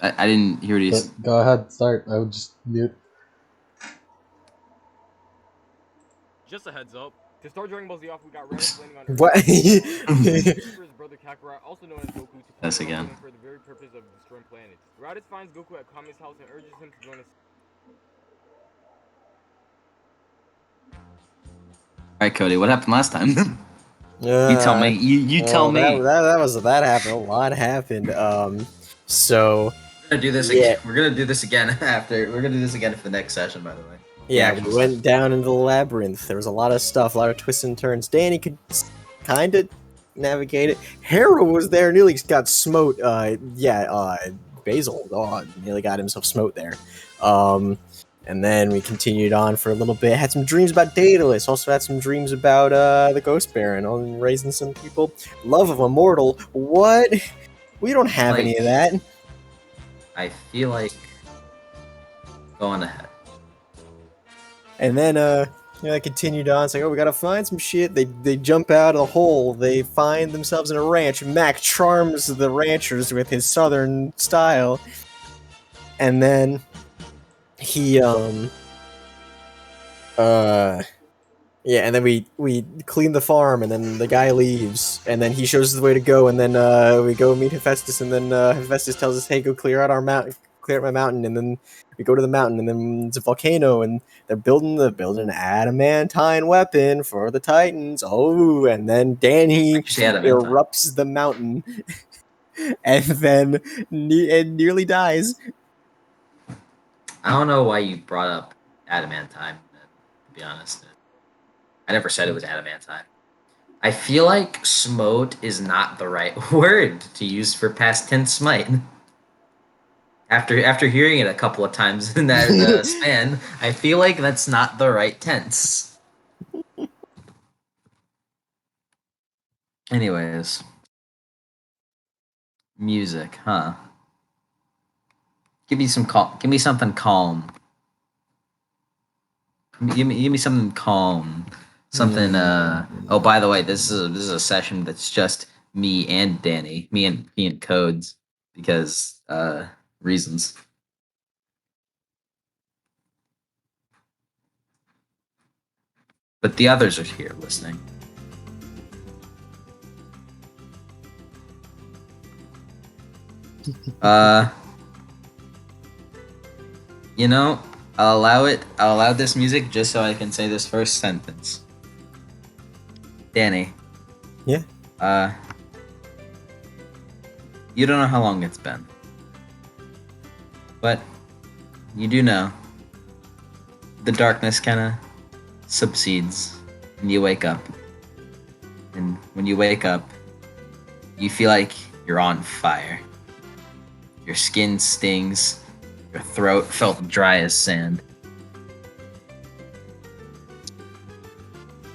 I didn't hear what he's. Go ahead, start. I would just mute. Just a heads up. To start Dragon Ball Z off, we got Raditz landing on Earth. What? Looking for his brother Kakarot, also known as Goku, to This come along again. with him for the very purpose of destroying planets. Raditz finds Goku at Kami's house and urges him to join us. All right, Cody. What happened last time? You tell me. Uh, You tell me. that happened. A lot happened. So We're gonna do this. yeah, We're gonna do this again after. We're gonna do this again for the next session. By the way. The yeah, we actual went session. down into the labyrinth. There was a lot of stuff, a lot of twists and turns. Danny could kind of navigate it. Harold was there, nearly got smote. Basil, nearly got himself smote there. And then we continued on for a little bit. Had some dreams about Daedalus. Also had some dreams about the Ghost Baron on raising some people. Love of a mortal. What? We don't have any of that. I feel like going ahead. And then I continued on. It's like, oh, we gotta find some shit. They jump out of the hole. They find themselves in a ranch. Mac charms the ranchers with his southern style. And then he and then we clean the farm, and then the guy leaves, and then he shows us the way to go, and then we go meet Hephaestus, and then Hephaestus tells us, hey, go clear out our mountain, clear out my mountain, and then we go to the mountain, and then it's a volcano, and they're building an adamantine weapon for the Titans. Oh, and then Danny erupts the mountain, and then it nearly dies. I don't know why you brought up adamantine. To be honest, I never said it was adamantine. I feel like smote is not the right word to use for past tense smite. After hearing it a couple of times in that span, I feel like that's not the right tense. Anyways, music, huh? Give me something calm. Give me something calm. Something. Oh, by the way, this is a session that's just me and Danny, me and Codes, because reasons. But the others are here listening. You know, I'll allow this music just so I can say this first sentence. Danny. Yeah. You don't know how long it's been. But you do know the darkness kind of subsides and you wake up. And when you wake up, you feel like you're on fire. Your skin stings. Your throat felt dry as sand.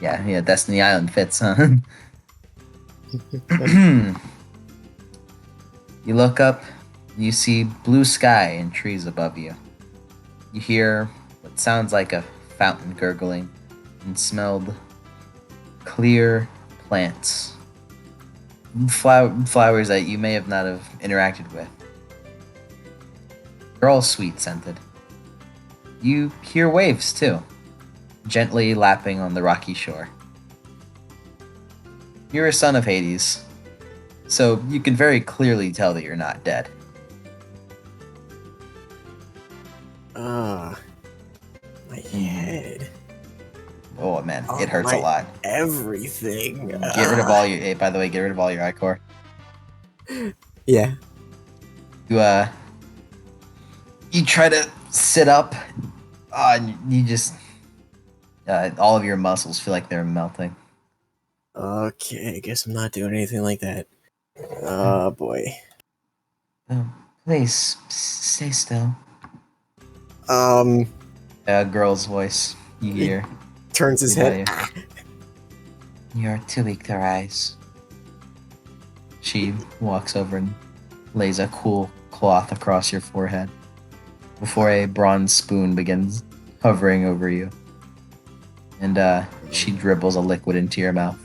Yeah, Destiny Island fits, huh? You look up, you see blue sky and trees above you. You hear what sounds like a fountain gurgling and smelled clear plants. Flowers that you may have not have interacted with. They're all sweet scented. You hear waves too, gently lapping on the rocky shore. You're a son of Hades, so you can very clearly tell that you're not dead. My head. Oh man, it hurts a lot. Everything. Get rid of all your. Hey, by the way, get rid of all your ichor. Yeah. You try to sit up, and you just all of your muscles feel like they're melting. Okay, I guess I'm not doing anything like that. Oh boy. Oh, please stay still. A girl's voice you hear. Turns his head. You're too weak to rise. She walks over and lays a cool cloth across your forehead before a bronze spoon begins hovering over you. And she dribbles a liquid into your mouth.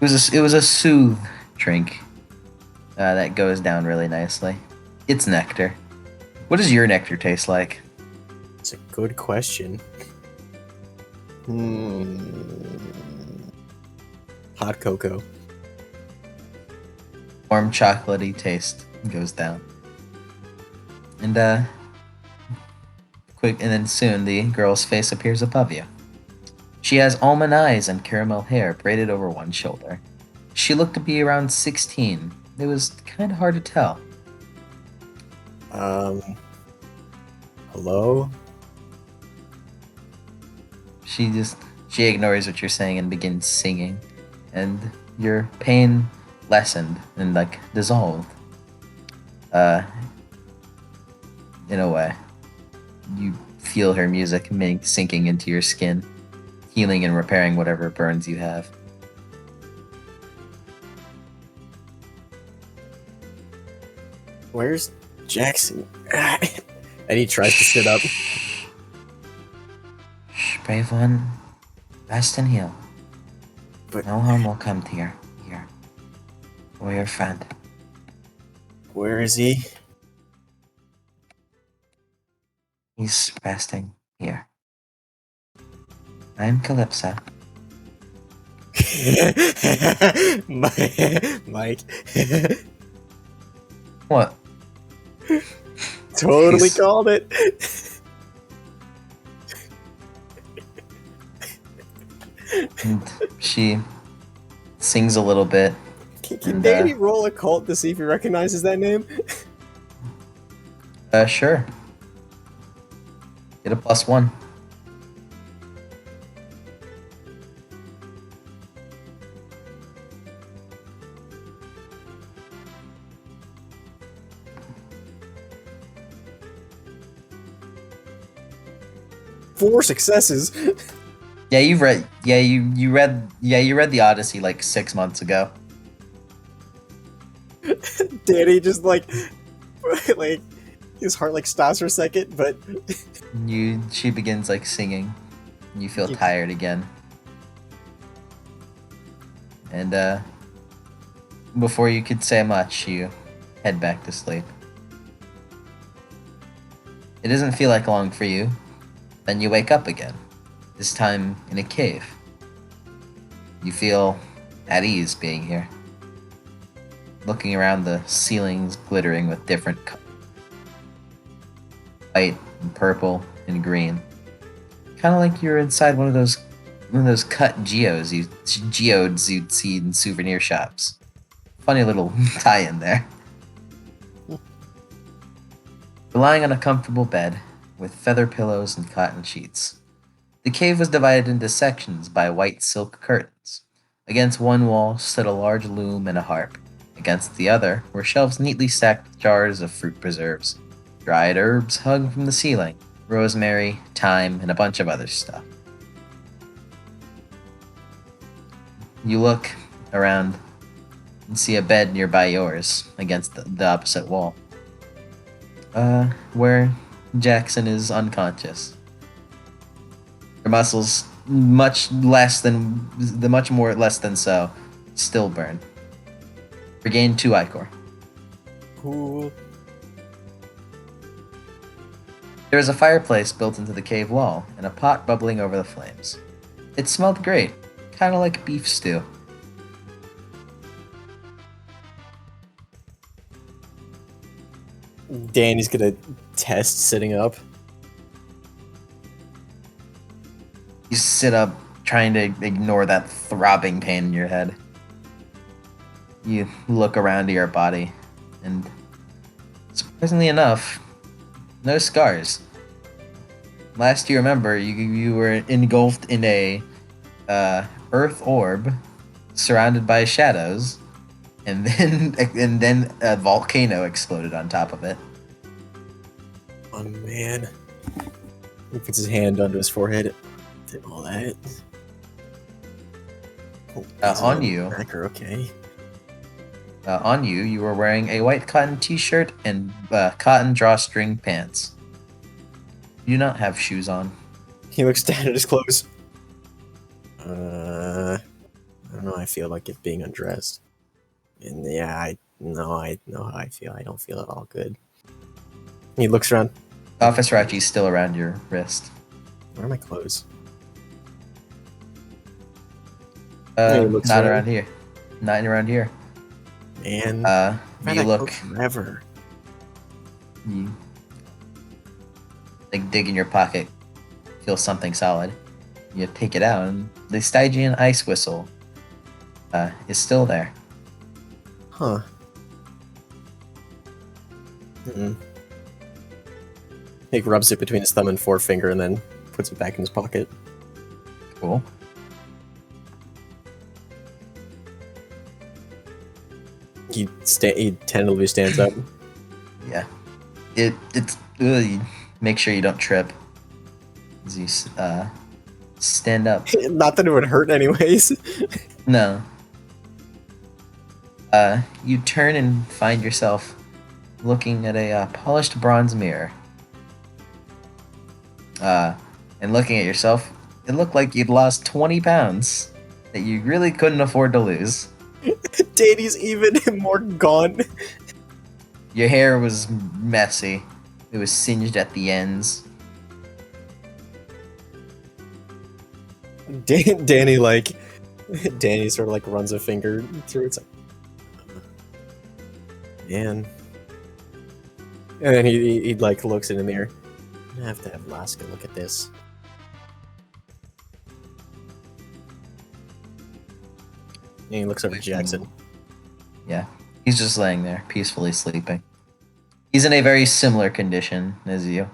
It was a soothe drink. that goes down really nicely. It's nectar. What does your nectar taste like? It's a good question. Hot cocoa. Warm chocolatey taste goes down. And quick, and then soon the girl's face appears above you. She has almond eyes and caramel hair braided over one shoulder. She looked to be around 16. It was kind of hard to tell. Hello? She ignores what you're saying and begins singing, and your pain lessened and like dissolved. In a way, you feel her music sinking into your skin, healing and repairing whatever burns you have. Where's Jackson? And he tries to sit up. Shh, brave one, rest and heal. But No harm will come to your here. Or your friend. where is he? He's resting here. I'm Calypso. Mike. What? Totally He's- called it. And she sings a little bit. Can And, Danny roll a cult to see if he recognizes that name? Sure. Get a +1. Four successes. Yeah, you've read. Yeah, you read. Yeah, you read the Odyssey like 6 months ago. Danny just like his heart like stops for a second, but She begins like singing. And you feel You- tired again. And before you could say much, you head back to sleep. It doesn't feel like long for you. Then you wake up again. This time in a cave. You feel at ease being here. Looking around, the ceilings glittering with different colors. White and purple and green. Kind of like you're inside one of those cut geodes you'd see in souvenir shops. Funny little tie-in there. You're lying on a comfortable bed with feather pillows and cotton sheets. The cave was divided into sections by white silk curtains. Against one wall stood a large loom and a harp. Against the other were shelves neatly stacked with jars of fruit preserves. Dried herbs hung from the ceiling, rosemary, thyme, and a bunch of other stuff. You look around and see a bed nearby yours, against the opposite wall. Where Jackson is unconscious. Your muscles, much more less than so, still burn. Regain 2 ichor. cool. There is a fireplace built into the cave wall, and a pot bubbling over the flames. It smelled great, kind of like beef stew. Danny's gonna test sitting up. You sit up, trying to ignore that throbbing pain in your head. You look around to your body, and surprisingly enough, no scars. Last you remember, you were engulfed in a earth orb, surrounded by shadows, and then a volcano exploded on top of it. Oh man. He puts his hand under his forehead. Did all that. Oh, he's On a you. cracker, okay. On you, you were wearing a white cotton t-shirt and cotton drawstring pants. You do not have shoes on. He looks down at his clothes. I don't know. I feel like it being undressed. And yeah, I No, I know how I feel. I don't feel at all good. He looks around. Office Rachi's still around your wrist. Where are my clothes? Yeah, he looks Not around. around here. Not around here. Man, I've I've had you that look, coat forever. you like dig in your pocket, feel something solid. You take it out, and the Stygian ice whistle is still there. Huh. Mm-mm. He rubs it between his thumb and forefinger and then puts it back in his pocket. Cool. He tentatively stands up. Yeah. It's you make sure you don't trip as you stand up. Not that it would hurt anyways. No. You turn and find yourself looking at a polished bronze mirror. And looking at yourself, it looked like you'd lost 20 pounds that you really couldn't afford to lose. Danny's even more gone. Your hair was messy. It was singed at the ends. Danny Danny sort of like runs a finger through it. Man. And then he like looks in the mirror. I'm gonna have to have Laska look at this. And he looks over to Jackson. Yeah, he's just laying there, peacefully sleeping. He's in a very similar condition as you.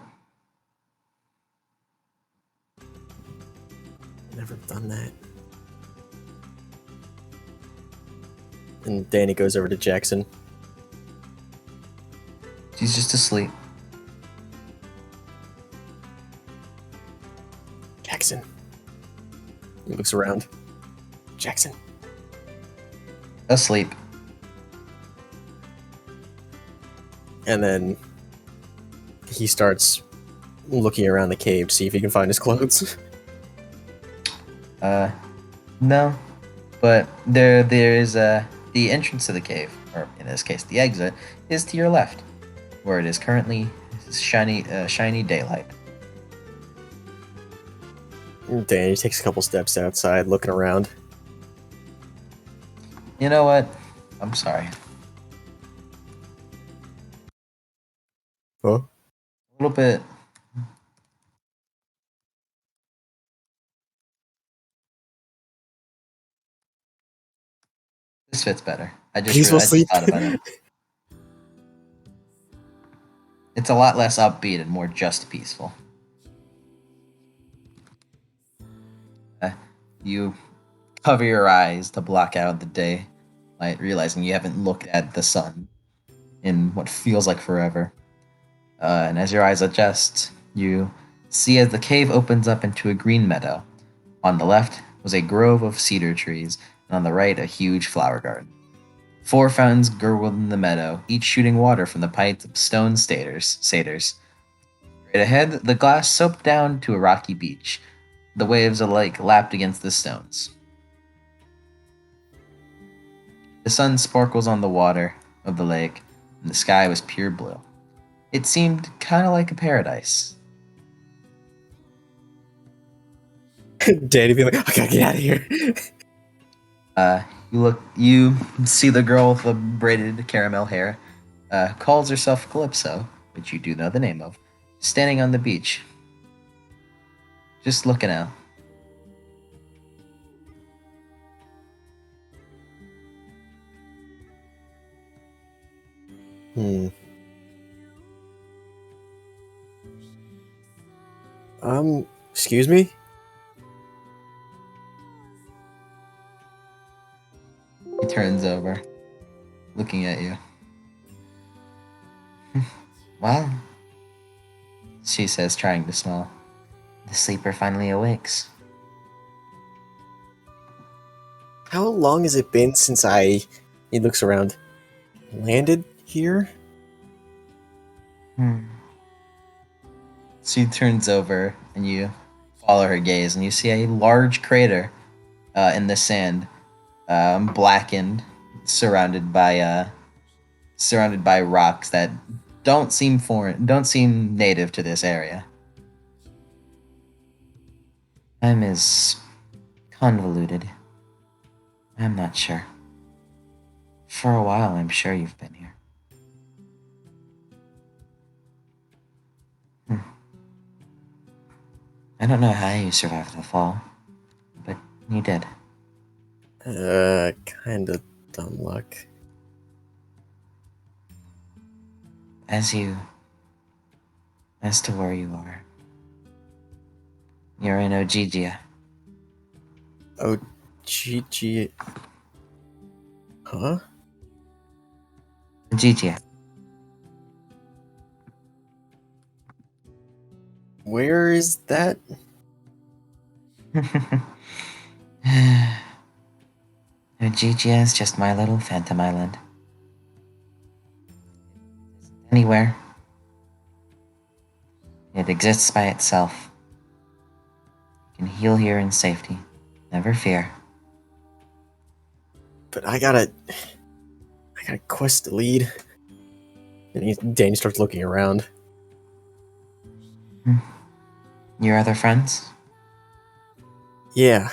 Never done that. And Danny goes over to Jackson. He's just asleep. Jackson. He looks around. Jackson. Asleep. And then he starts looking around the cave to see if he can find his clothes. No. But there is the entrance to the cave, or in this case, the exit, is to your left, where it is currently shiny daylight. Danny takes a couple steps outside, looking around. You know what? I'm sorry. Huh? A little bit. This fits better. I Peaceful just sleep. thought about it. It's a lot less upbeat and more just peaceful. You cover your eyes to block out the daylight, realizing you haven't looked at the sun in what feels like forever. And as your eyes adjust, you see as the cave opens up into a green meadow. On the left was a grove of cedar trees, and on the right, a huge flower garden. 4 fountains gurgled in the meadow, each shooting water from the piped stone satyrs. Right ahead, the glass soaked down to a rocky beach. The waves of the lake lapped against the stones. The sun sparkles on the water of the lake, and the sky was pure blue. It seemed kind of like a paradise. Danny being like, I gotta get out of here. You see the girl with the braided caramel hair, calls herself Calypso, which you do know the name of, standing on the beach, just looking out. Excuse me? He turns over, looking at you. Well, she says, trying to smile. The sleeper finally awakes. How long has it been since he looks around, landed here? She turns over, and you follow her gaze, and you see a large crater in the sand, blackened, surrounded by surrounded by rocks that don't seem native to this area. Time is convoluted. I'm not sure. For a while, I'm sure you've been here. I don't know how you survived the fall, but you did. Kinda dumb luck. As to where you are. You're in Ojigia. Oh, GG. Huh? Ojigia. Where is that? Ojigia is just my little phantom island. Anywhere. It exists by itself. You can heal here in safety. Never fear. But I got a quest to lead. And Danny starts looking around. Your other friends? Yeah.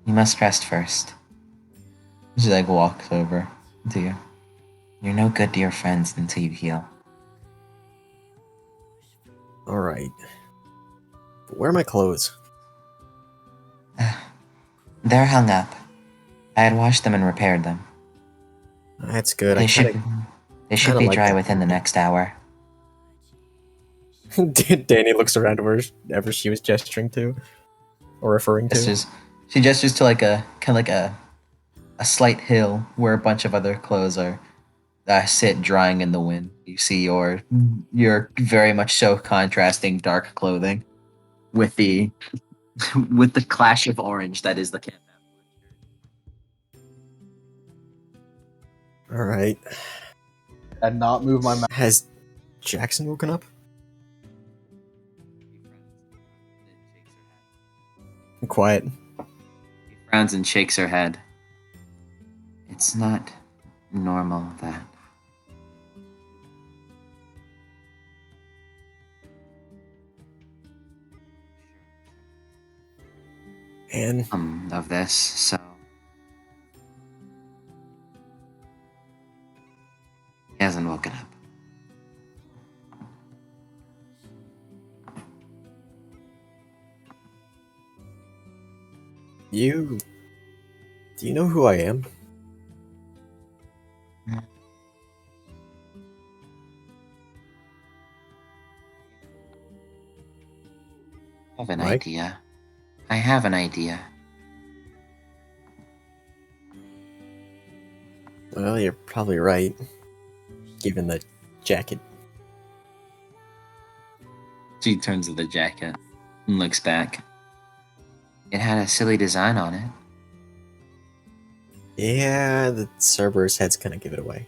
You must rest first. She walks over to you. You're no good to your friends until you heal. Alright. But where are my clothes? They're hung up. I had washed them and repaired them. That's good. They should be like dry that. within the next hour. Danny looks around wherever she was gesturing to. Or referring to. She gestures to a slight hill where a bunch of other clothes are sit drying in the wind. You see your very much so contrasting dark clothing with the with the clash of orange that is the camp. Alright. And not move my mouth. Has Jackson woken up? Quiet. He frowns and shakes her head. It's not normal that. And Of this, so he hasn't woken up. do you know who I am? I have an Mike? idea. I have an idea. Well, you're probably right. Given the jacket. She turns to the jacket and looks back. It had a silly design on it. Yeah, the Cerberus heads kind of give it away.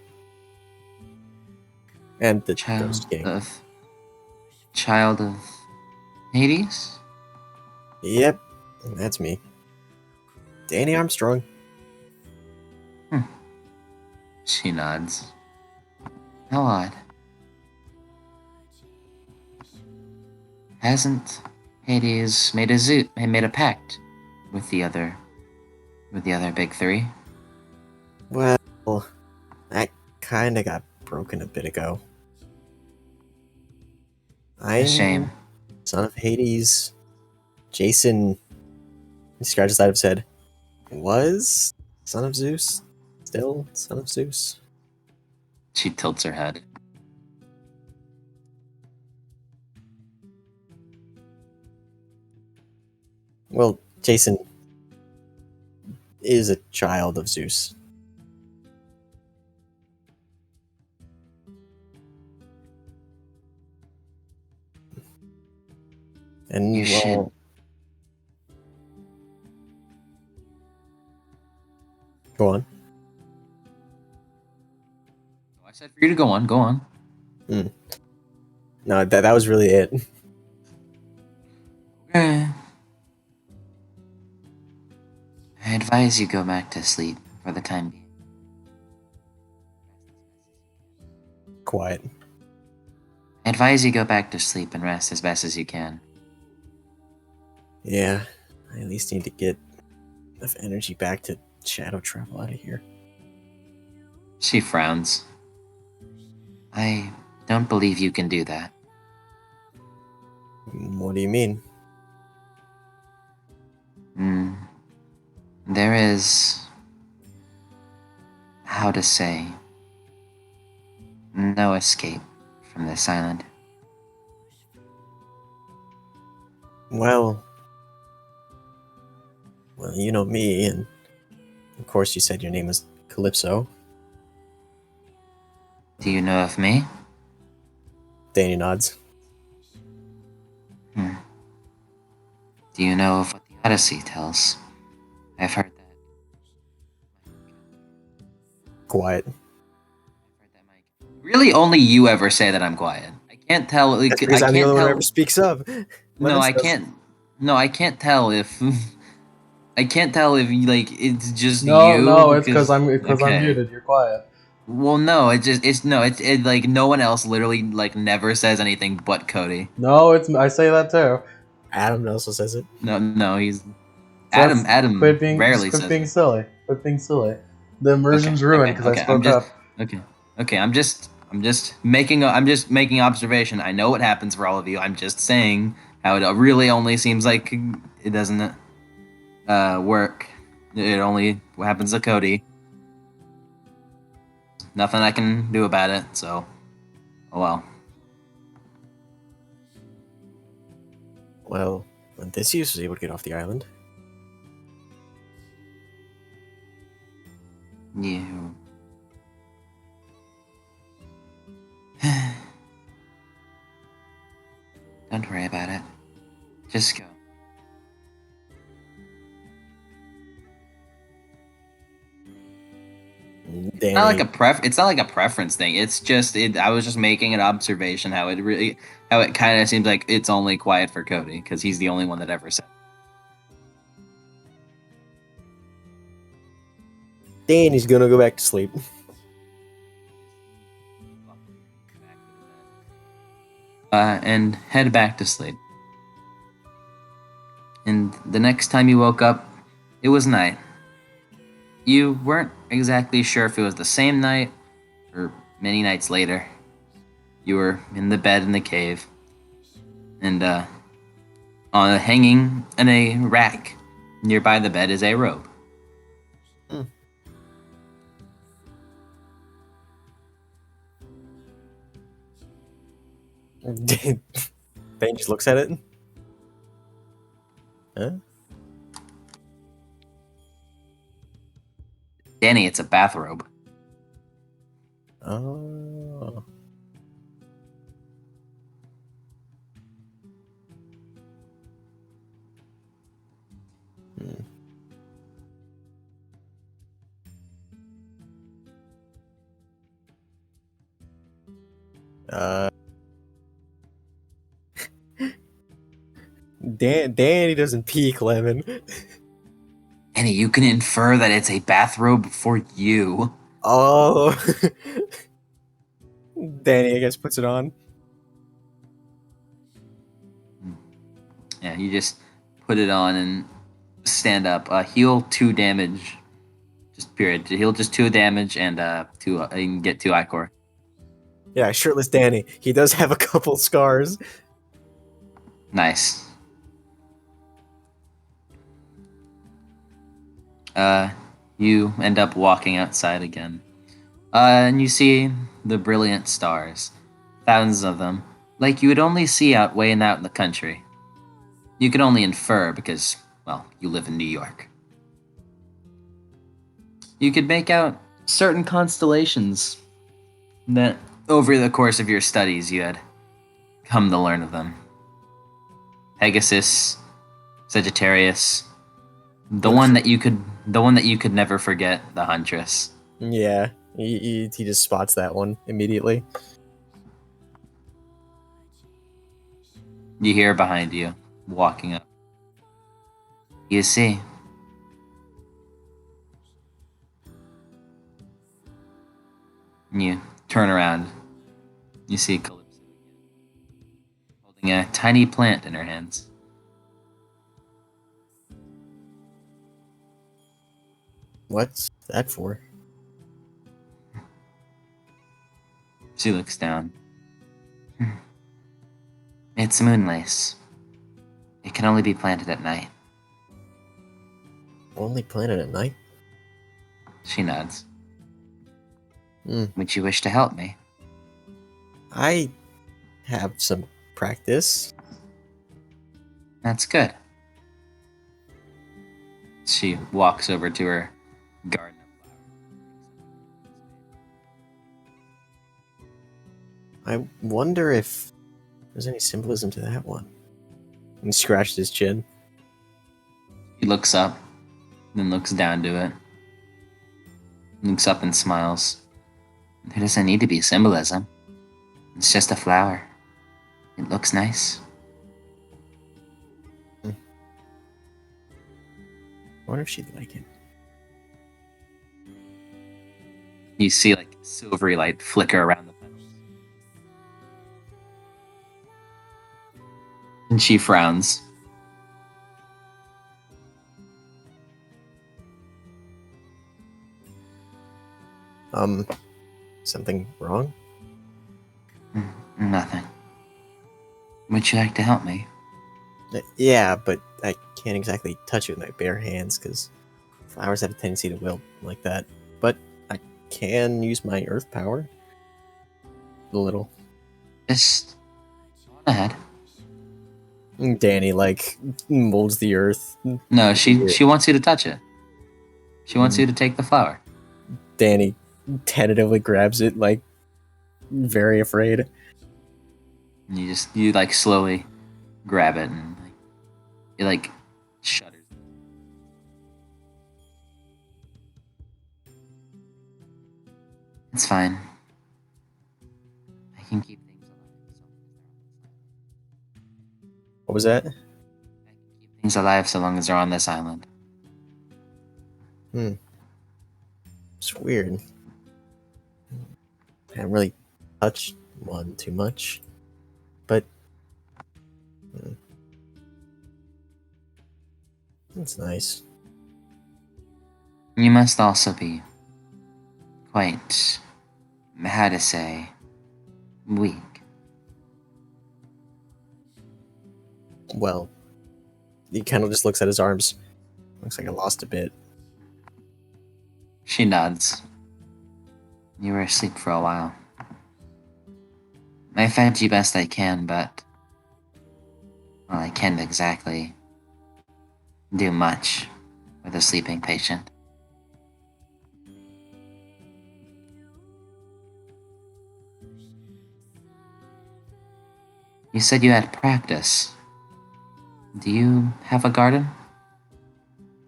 And the Ghost King. Child of Hades? Yep, that's me. Danny Armstrong. She nods. How odd. Hasn't Hades made a pact with the other big three? Well, that kinda got broken a bit ago. A shame. Son of Hades. Jason, he scratches his head and said, was son of Zeus. Still son of Zeus. She tilts her head. Well, Jason is a child of Zeus. And You should. well, go on. I said for you to go on. Go on. No, that was really it. Okay. I advise you go back to sleep for the time being. Quiet. I advise you go back to sleep and rest as best as you can. Yeah, I at least need to get enough energy back to shadow travel out of here. She frowns. I don't believe you can do that. What do you mean? There is, how to say, no escape from this island. Well, you know me, and of course you said your name is Calypso. Do you know of me? Danny nods. Do you know of what the Odyssey tells? I've heard that. Quiet. Really, only you ever say that I'm quiet. I can't tell. Like, That's because I I'm the can't only one who tell. ever speaks up. No, I Lance does. can't. No, I can't tell if. I can't tell if like it's just No, you. no, it's because I'm Okay. muted. You're quiet. Well, no, it's like no one else literally like never says anything but Cody. No, it's I say that too. Adam also says it. No, he's So Adam. that's- Adam just rarely quit says being it. silly. Quit being silly. The immersion's ruined because I I'm spoke just up. okay. Okay, I'm just making observation. I know what happens for all of you. I'm just saying how it really only seems like it doesn't work. It only happens to Cody. Nothing I can do about it. So, oh well. Well, Odysseus was able to get off the island. You. Don't worry about it. Just go. Danny. It's not like a preference thing. It's just I was just making an observation how it kind of seems like it's only quiet for Cody because he's the only one that ever said. Danny's gonna go back to sleep. And head back to sleep. And the next time you woke up, it was night. You weren't exactly sure if it was the same night or many nights later. You were in the bed in the cave, and on hanging in a rack nearby the bed is a robe. Danny just looks at it. Huh? Danny, it's a bathrobe. Oh. Danny doesn't peek, Lemon. Danny, you can infer that it's a bathrobe for you. Oh. Danny, I guess, puts it on. Yeah, you just put it on and stand up. Heal 2 damage. Just period. Heal just 2 damage and you can get 2 ichor. Yeah, shirtless Danny. He does have a couple scars. Nice. You end up walking outside again. And you see the brilliant stars. Thousands of them. Like you would only see way out in the country. You can only infer because, well, you live in New York. You could make out certain constellations that, over the course of your studies, you had come to learn of them. Pegasus, Sagittarius, the one that you could never forget, the Huntress. Yeah, he just spots that one immediately. You hear behind you, walking up. You see, And you turn around. You see Calypso holding a tiny plant in her hands. What's that for? She looks down. It's moonlace. It can only be planted at night. Only planted at night? She nods. Hmm. Would you wish to help me? I have some practice. That's good. She walks over to her garden of flowers. I wonder if there's any symbolism to that one. And he scratched his chin. He looks up, then looks down to it. Looks up and smiles. There doesn't need to be symbolism. It's just a flower. It looks nice. I wonder if she'd like it. You see like silvery light flicker around the petals. And she frowns. Something wrong? Nothing. Would you like to help me? Yeah, but I can't exactly touch it with my bare hands because flowers have a tendency to wilt like that. But I can use my earth power. A little. Just go on ahead. Danny, like, molds the earth. No, she wants you to touch it. She wants you to take the flower. Danny tentatively grabs it, like, very afraid. And you like slowly grab it and it shudders. It's fine. I can keep things alive. What was that? I can keep things alive so long as they're on this island. It's weird. I haven't really touched one too much. But it's nice. You must also be quite, how to say, weak. Well, he kind of just looks at his arms. Looks like I lost a bit. She nods. You were asleep for a while. I fed you best I can, but well, I can't exactly do much with a sleeping patient. You said you had practice. Do you have a garden?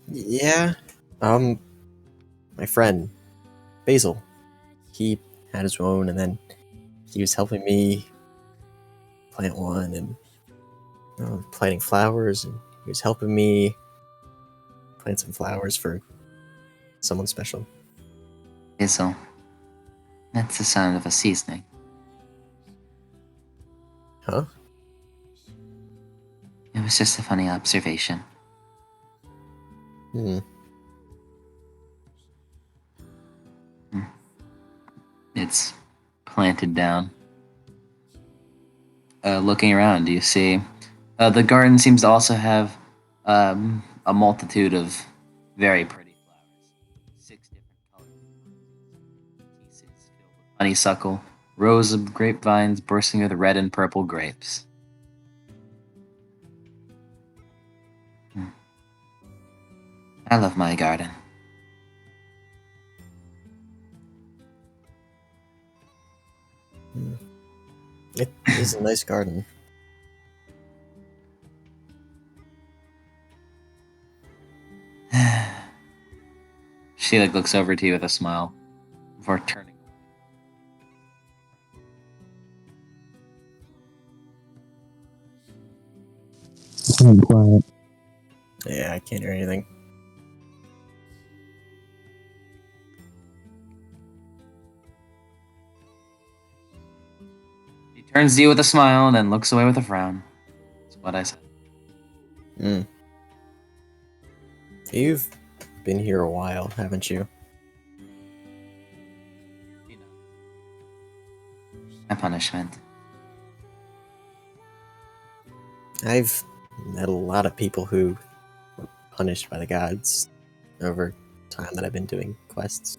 Yeah. My friend, Basil, he had his own, and then he was helping me plant one, and planting flowers, and he was helping me plant some flowers for someone special. Hazel. That's the sound of a seasoning. Huh? It was just a funny observation. It's planted down. Looking around, you see the garden seems to also have a multitude of very pretty flowers. 6 different colors. Pieces filled with honeysuckle, rows of grapevines bursting with red and purple grapes. I love my garden. It is a nice garden. She looks over to you with a smile before turning. Quiet. Yeah, I can't hear anything. Turns to you with a smile and then looks away with a frown. That's what I said. Hmm. You've been here a while, haven't you? My punishment. I've met a lot of people who were punished by the gods over time that I've been doing quests.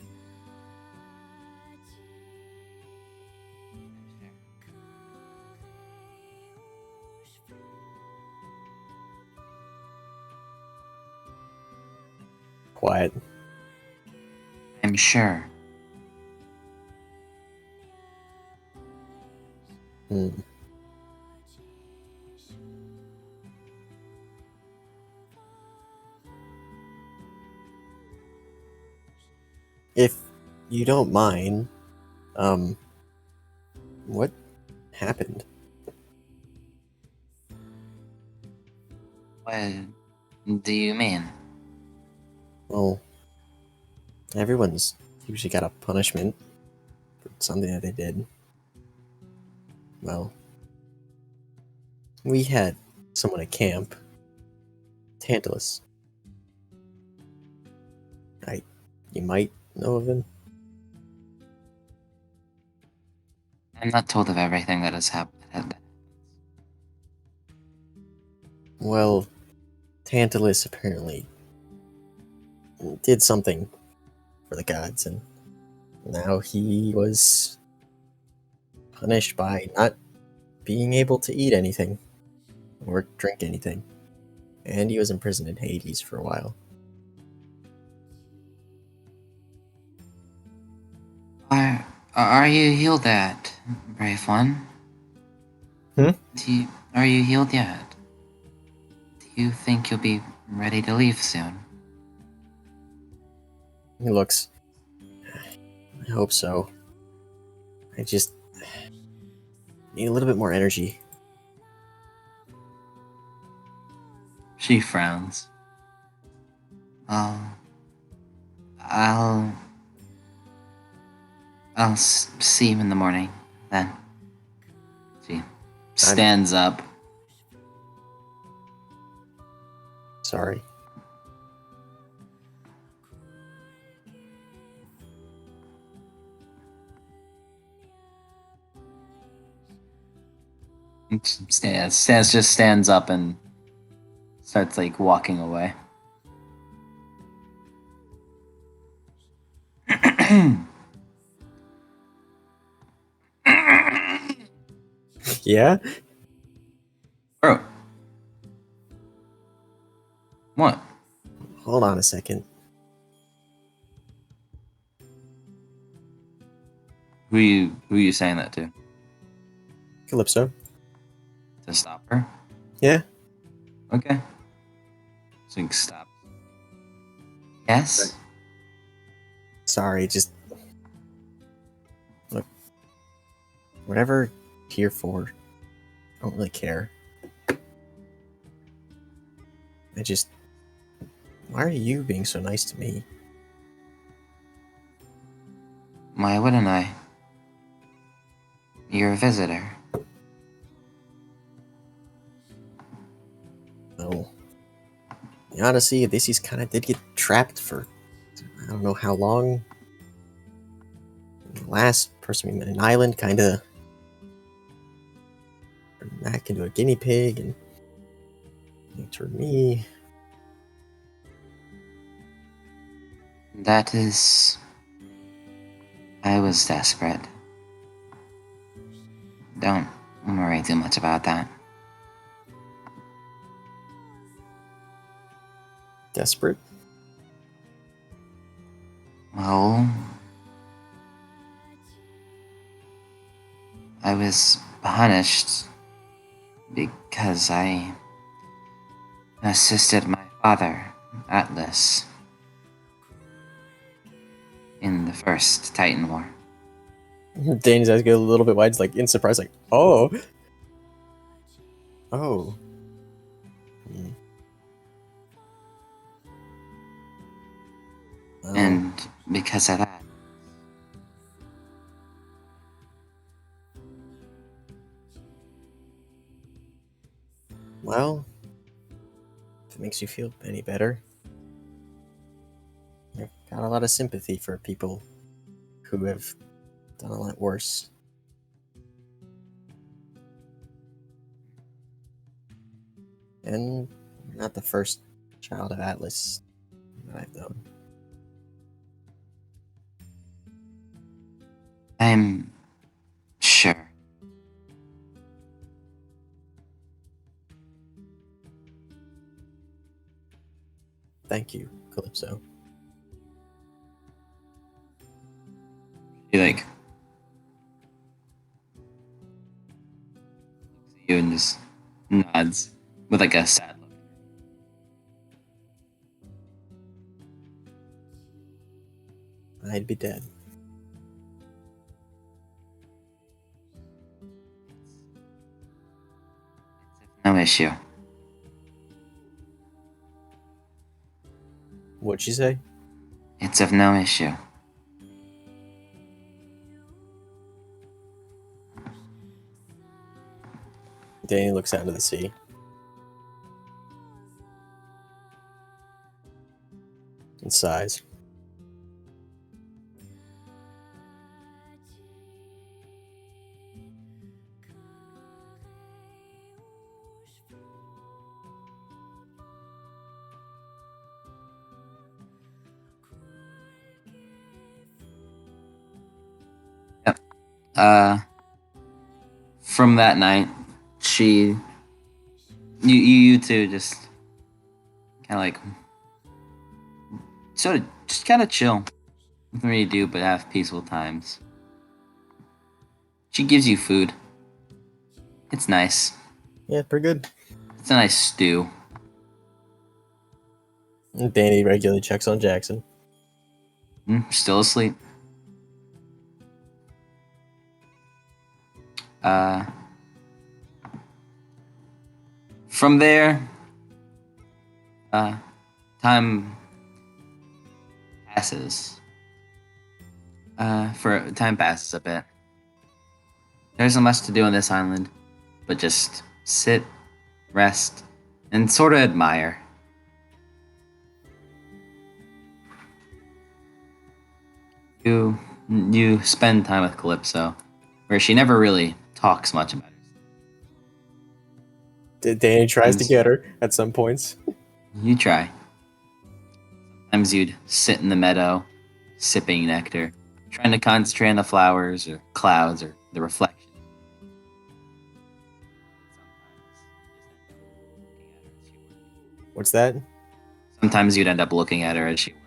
Quiet. I'm sure. Hmm. If you don't mind, what happened? What do you mean? Well, everyone's usually got a punishment for something that they did. Well, we had someone at camp, Tantalus. You might know of him. I'm not told of everything that has happened. Well, Tantalus apparently did something for the gods, and now he was punished by not being able to eat anything or drink anything. And he was imprisoned in Hades for a while. Are you healed yet, brave one? Hmm? Are you healed yet? Do you think you'll be ready to leave soon? He looks. I hope so. I just need a little bit more energy. She frowns. I'll see you in the morning, then. She stands up. Sorry. Stands up and starts like walking away. Yeah? Bro. What? Hold on a second. Who you saying that to? Calypso? To stop her? Yeah? Okay. So you can stop. Yes? Sorry, just. Look. Whatever you're here for, I don't really care. I just. Why are you being so nice to me? Why wouldn't I? You're a visitor. Well, the Odyssey, Odysseus kind of did get trapped for I don't know how long. The last person we met, an island, kind of turned back into a guinea pig, and he turned me. That is. I was desperate. Don't worry too much about that. Desperate? Well, I was punished because I assisted my father, Atlas, in the first Titan War. Dane's eyes get a little bit wide, like in surprise, like, oh. Oh. Hmm. Well, And because of that, Well, if it makes you feel any better, I've got a lot of sympathy for people who have done a lot worse. And you're not the first child of Atlas that I've known. I'm sure. Thank you, Calypso. He like looks at you and just nods with like a sad look. I'd be dead. No issue. What'd she say? It's of no issue. Danny looks out into the sea. And sighs. From that night, you two just kind of like, sort of, just kind of chill. Nothing really to do but have peaceful times. She gives you food. It's nice. Yeah, pretty good. It's a nice stew. And Danny regularly checks on Jackson. Still asleep. From there, time passes. Time passes a bit. There isn't much to do on this island, but just sit, rest, and sort of admire. You spend time with Calypso, where she never really talks much about it. Danny tries to get her at some points. You try. Sometimes you'd sit in the meadow, sipping nectar, trying to concentrate on the flowers or clouds or the reflection. What's that? Sometimes you'd end up looking at her as she worked.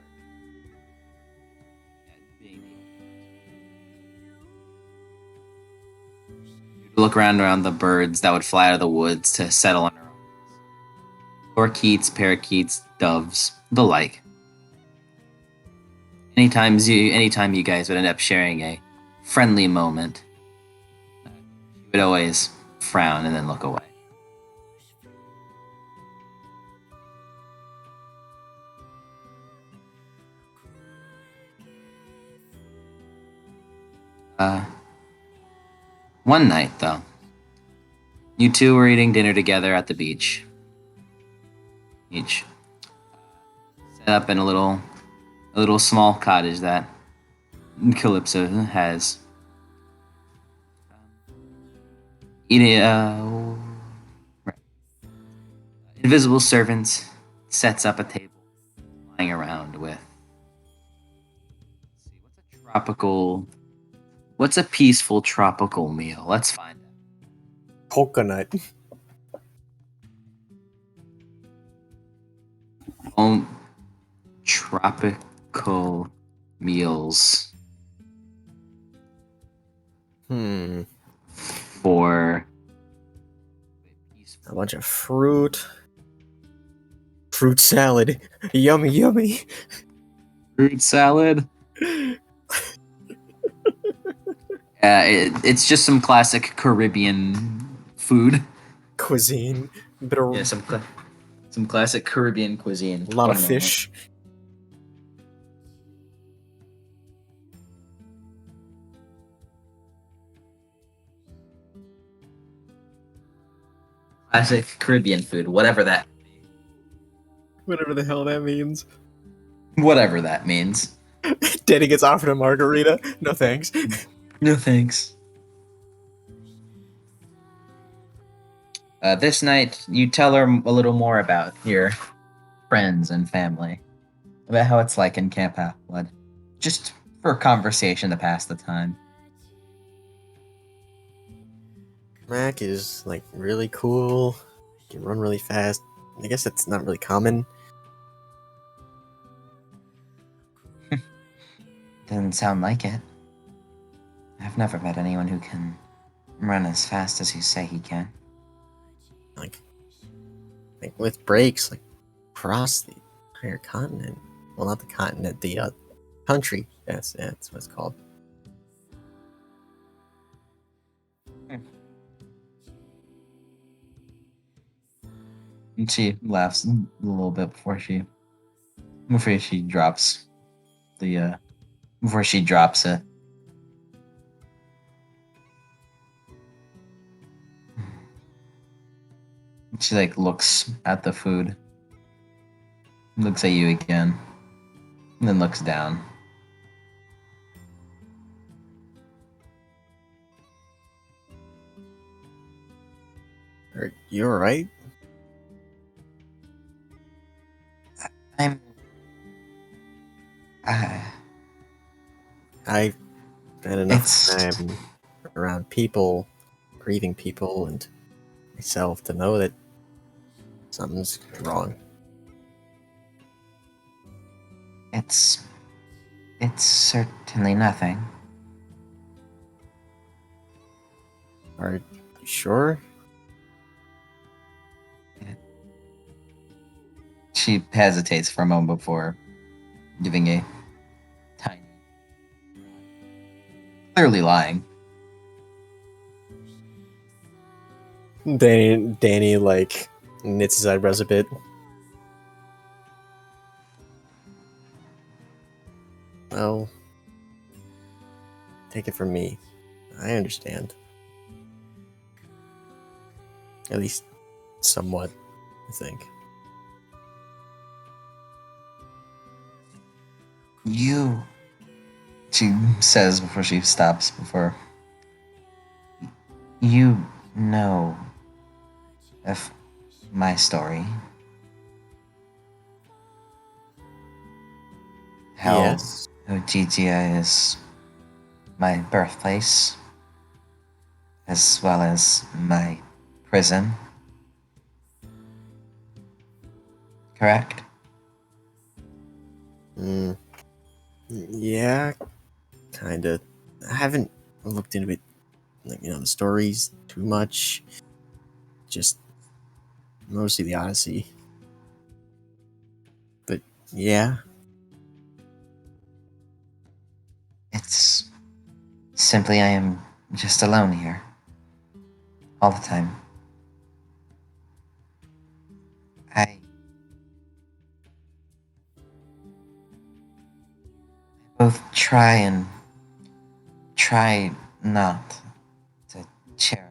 You'd look around the birds that would fly out of the woods to settle on her own. Lorikeets, parakeets, doves, the like. Anytime you guys would end up sharing a friendly moment, she would always frown and then look away. One night, though, you two were eating dinner together at the beach. Each set up in a little small cottage that Calypso has. Eating, right. Invisible servant sets up a table, lying around with. Let's see, what's a peaceful tropical meal? Let's find out. Coconut. Tropical meals for A bunch of fruit. Fruit salad. Yummy, yummy. fruit salad. It's just some classic Caribbean food. Cuisine. Bit of, Yeah, some classic Caribbean cuisine. a lot of One moment. fish. Classic Caribbean food, whatever that Whatever the hell that means. whatever that means. Danny gets offered a margarita. No thanks. No thanks. This night, you tell her a little more about your friends and family, about how it's like in Camp Half-Blood, just for conversation to pass the time. Mac is like really cool. Can run really fast. I guess that's not really common. Doesn't sound like it. I've never met anyone who can run as fast as you say he can. Like with breaks, like across the entire continent. Well, not the continent, the country. Yes, yeah, that's what it's called. And she laughs a little bit before she drops the before she drops it. She like looks at the food, looks at you again, and then looks down. Are you alright? I'm. I've had enough It's time around people, grieving people, and myself to know that something's wrong. it's certainly nothing. Are you sure? She hesitates for a moment before giving a tiny, clearly lying. Danny like knits his eyebrows a bit. Well, take it from me. I understand. At least somewhat, I think. You, she says before she stops, you know of my story. How Yes. Ojigia is my birthplace, as well as my prison. Correct? Yeah, kinda. I haven't looked into it, like, the stories too much. Just mostly the Odyssey. But yeah, It's simply I am just alone here. All the time. I both try not to cherish.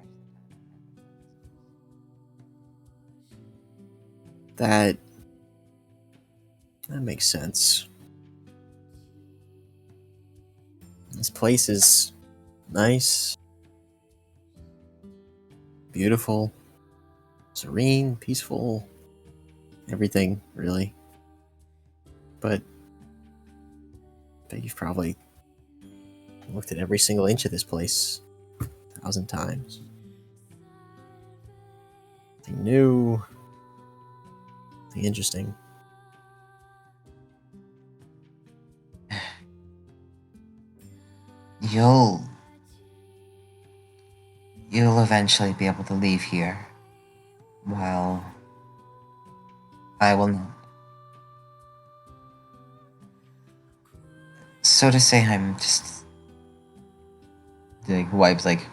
that makes sense. This place is nice, beautiful, serene, peaceful, everything, really. But I bet you've probably looked at every single inch of this place 1,000 times. Nothing new, nothing interesting. You'll eventually be able to leave here, while I will not. So to say, I'm just like wipes like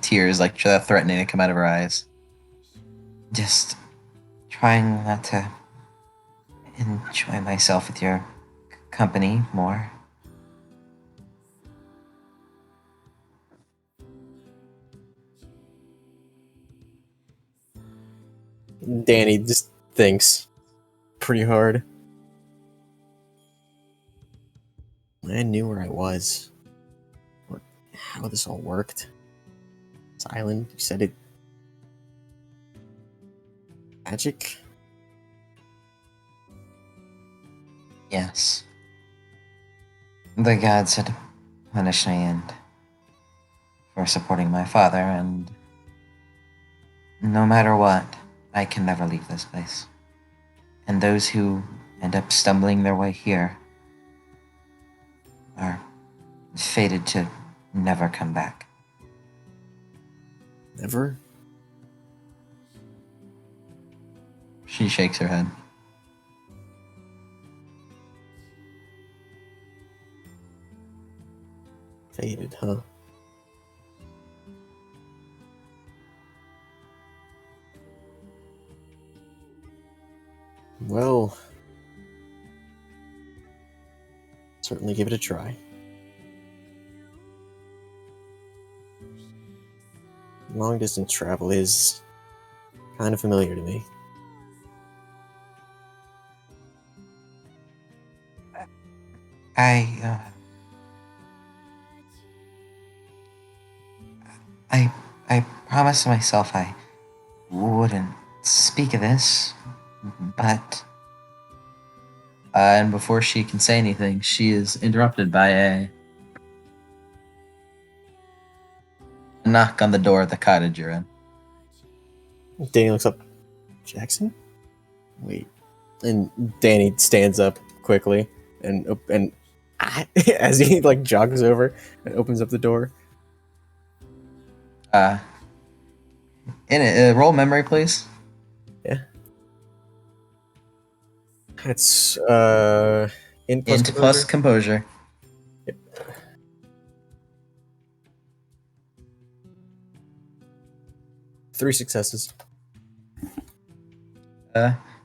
tears like threatening to come out of her eyes. Just trying not to enjoy myself with your company more. Danny just thinks pretty hard. I knew where I was. Or how this all worked. This island, you said it. Magic? Yes. The gods had punished me and for supporting my father, and no matter what, I can never leave this place. And those who end up stumbling their way here are fated to never come back. Never? She shakes her head. Faded, huh? Well, certainly give it a try. Long distance travel is kind of familiar to me. I promised myself I wouldn't speak of this, but and before she can say anything, she is interrupted by a knock on the door of the cottage you're in. Danny looks up. Jackson? Wait. And Danny stands up quickly and as he like jogs over and opens up the door. In it, roll memory, please. Yeah. It's int plus Int plus composure. Yep. 3 successes.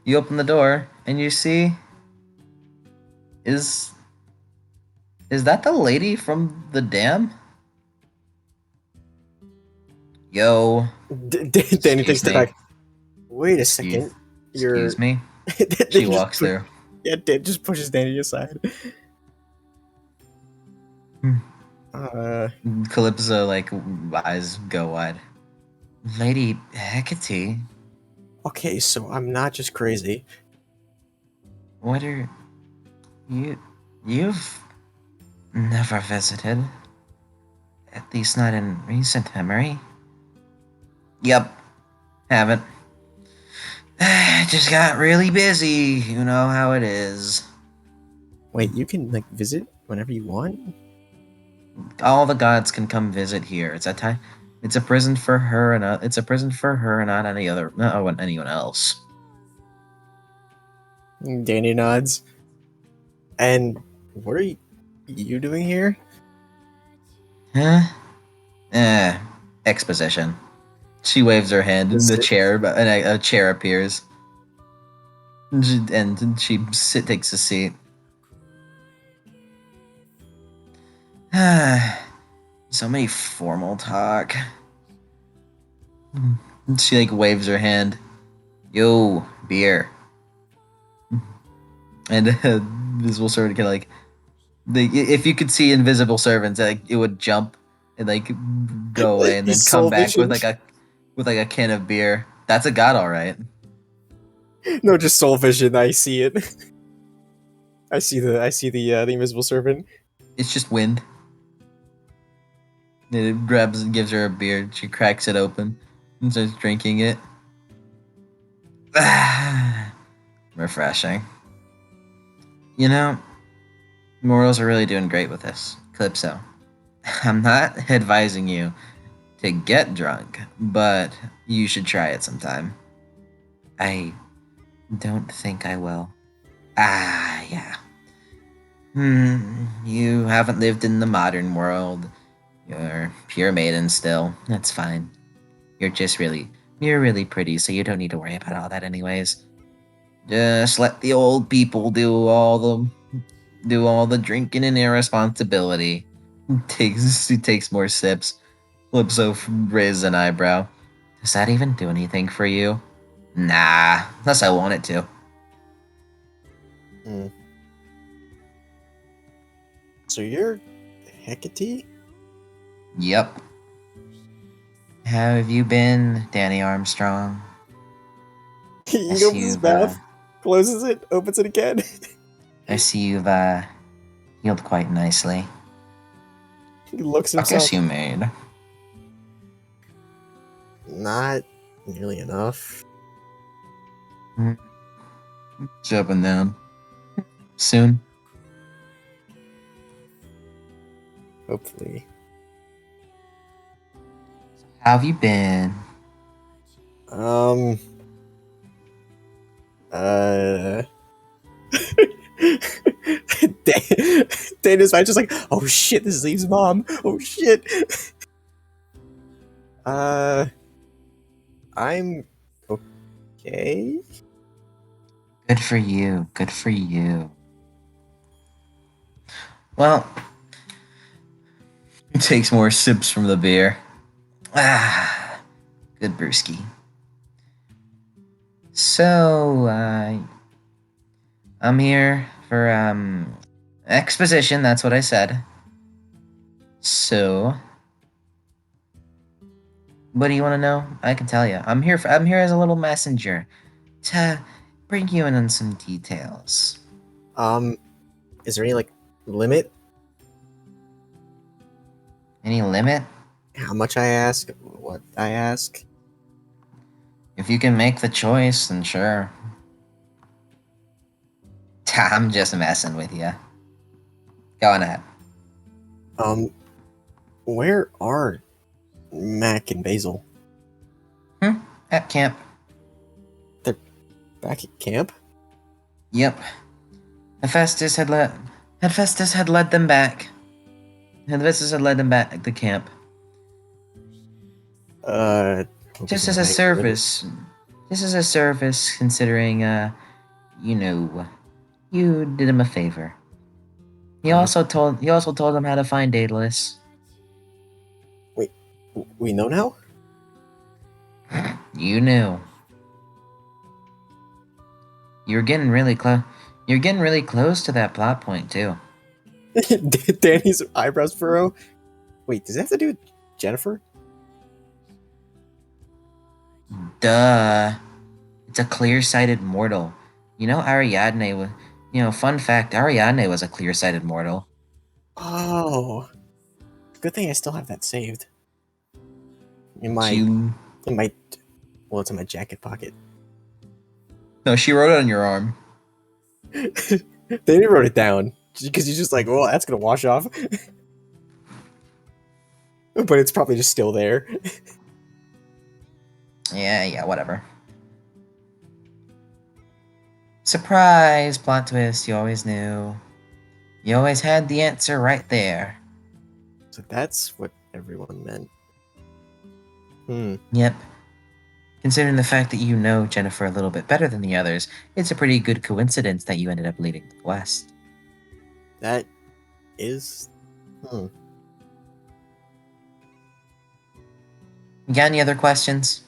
You open the door and you see is that the lady from the dam? Yo. Danny takes me. it back. Wait a second. Excuse me. Danny She just walks through. Yeah, Dan just pushes Danny aside. Calypso, like, eyes go wide. Lady Hecate, Okay, so I'm not just crazy. what are you've never visited? At least not in recent memory. Yep, haven't. Just got really busy. You know how it is. Wait, you can like visit whenever you want? All the gods can come visit here. It's a time. It's a prison for her, and it's a prison for her, and not anyone else. Danny nods. And what are you doing here? Huh? Exposition. She waves her hand, and a chair appears, and she takes a seat. So many formal talk. She like waves her hand. Yo, beer. And invisible servant can like, if you could see invisible servants, like it would jump and like go away and then He's come soul back with visioned. like a can of beer. That's a god, all right. No, just soul vision. I see it. I see the invisible servant. It's just wind. It grabs and gives her a beer. She cracks it open and starts drinking it. Refreshing. You know, morals are really doing great with this. Calypso, I'm not advising you to get drunk, but you should try it sometime. I don't think I will. Yeah. You haven't lived in the modern world. You're pure maiden still. That's fine. You're really pretty, so you don't need to worry about all that anyways. Just let the old people do all the drinking and irresponsibility. He takes more sips. Calypso raises an eyebrow. Does that even do anything for you? Nah, unless I want it to. Hmm. So you're Hecate? Yep. How have you been, Danny Armstrong? I He see opens his you've mouth, closes it, opens it again. I see you've healed quite nicely. He looks I guess himself. you made. Not nearly enough. It's up and down. Soon. Hopefully. How have you been? Um. Uh. Dana's just like, oh shit, this is Eve's mom. Oh shit. I'm okay. Good for you. Good for you. Well, it takes more sips from the beer. Ah, good brewski. So, I'm here for exposition. That's what I said. So, what do you want to know? I can tell you. I'm here as a little messenger to bring you in on some details. Is there any like limit? Any limit? How much I ask? What I ask? If you can make the choice, then sure. I'm just messing with you. Go on ahead. Where are Mac and Basil? At camp. Back at camp? Yep. Hephaestus had led them back. Hephaestus had led them back to camp. Just as a service. Just as a service, considering you know, you did him a favor. He also told them how to find Daedalus. We know now? You knew. You're getting really close. You're getting really close to that plot point too. Danny's eyebrows furrow. Wait, does that have to do with Jennifer? Duh. It's a clear-sighted mortal. You know Ariadne was. Fun fact: Ariadne was a clear-sighted mortal. Oh, good thing I still have that saved. In my, You. well, it's in my jacket pocket. No, she wrote it on your arm. Danny wrote it down because he's just like, well, that's gonna wash off. But it's probably just still there. Yeah, whatever. Surprise! Plot twist, you always knew. You always had the answer right there. So that's what everyone meant. Yep. Considering the fact that you know Jennifer a little bit better than the others, it's a pretty good coincidence that you ended up leading the quest. That is. You got any other questions?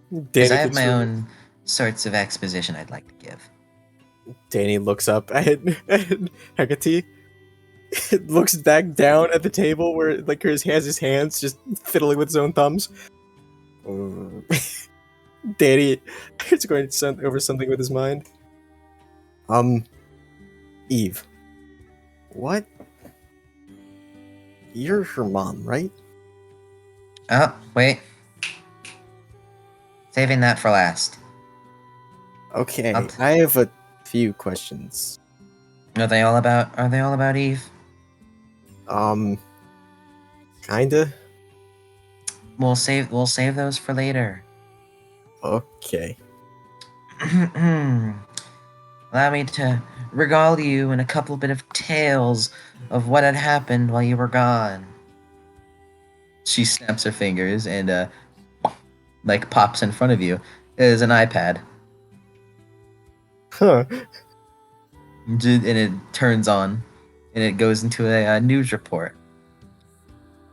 Because I have my own sorts of exposition I'd like to give. Danny looks up at Hecate. Looks back down at the table where like he has his hands just fiddling with his own thumbs. Danny is going to send over something with his mind. Eve. What? You're her mom, right? Oh, wait. Saving that for last. Okay, I have a few questions. Are they all about Eve? Kinda. We'll save those for later. Okay. Allow me to regale you in a couple bit of tales of what had happened while you were gone. She snaps her fingers and like pops in front of you is an iPad. Huh. And it turns on, and it goes into a news report.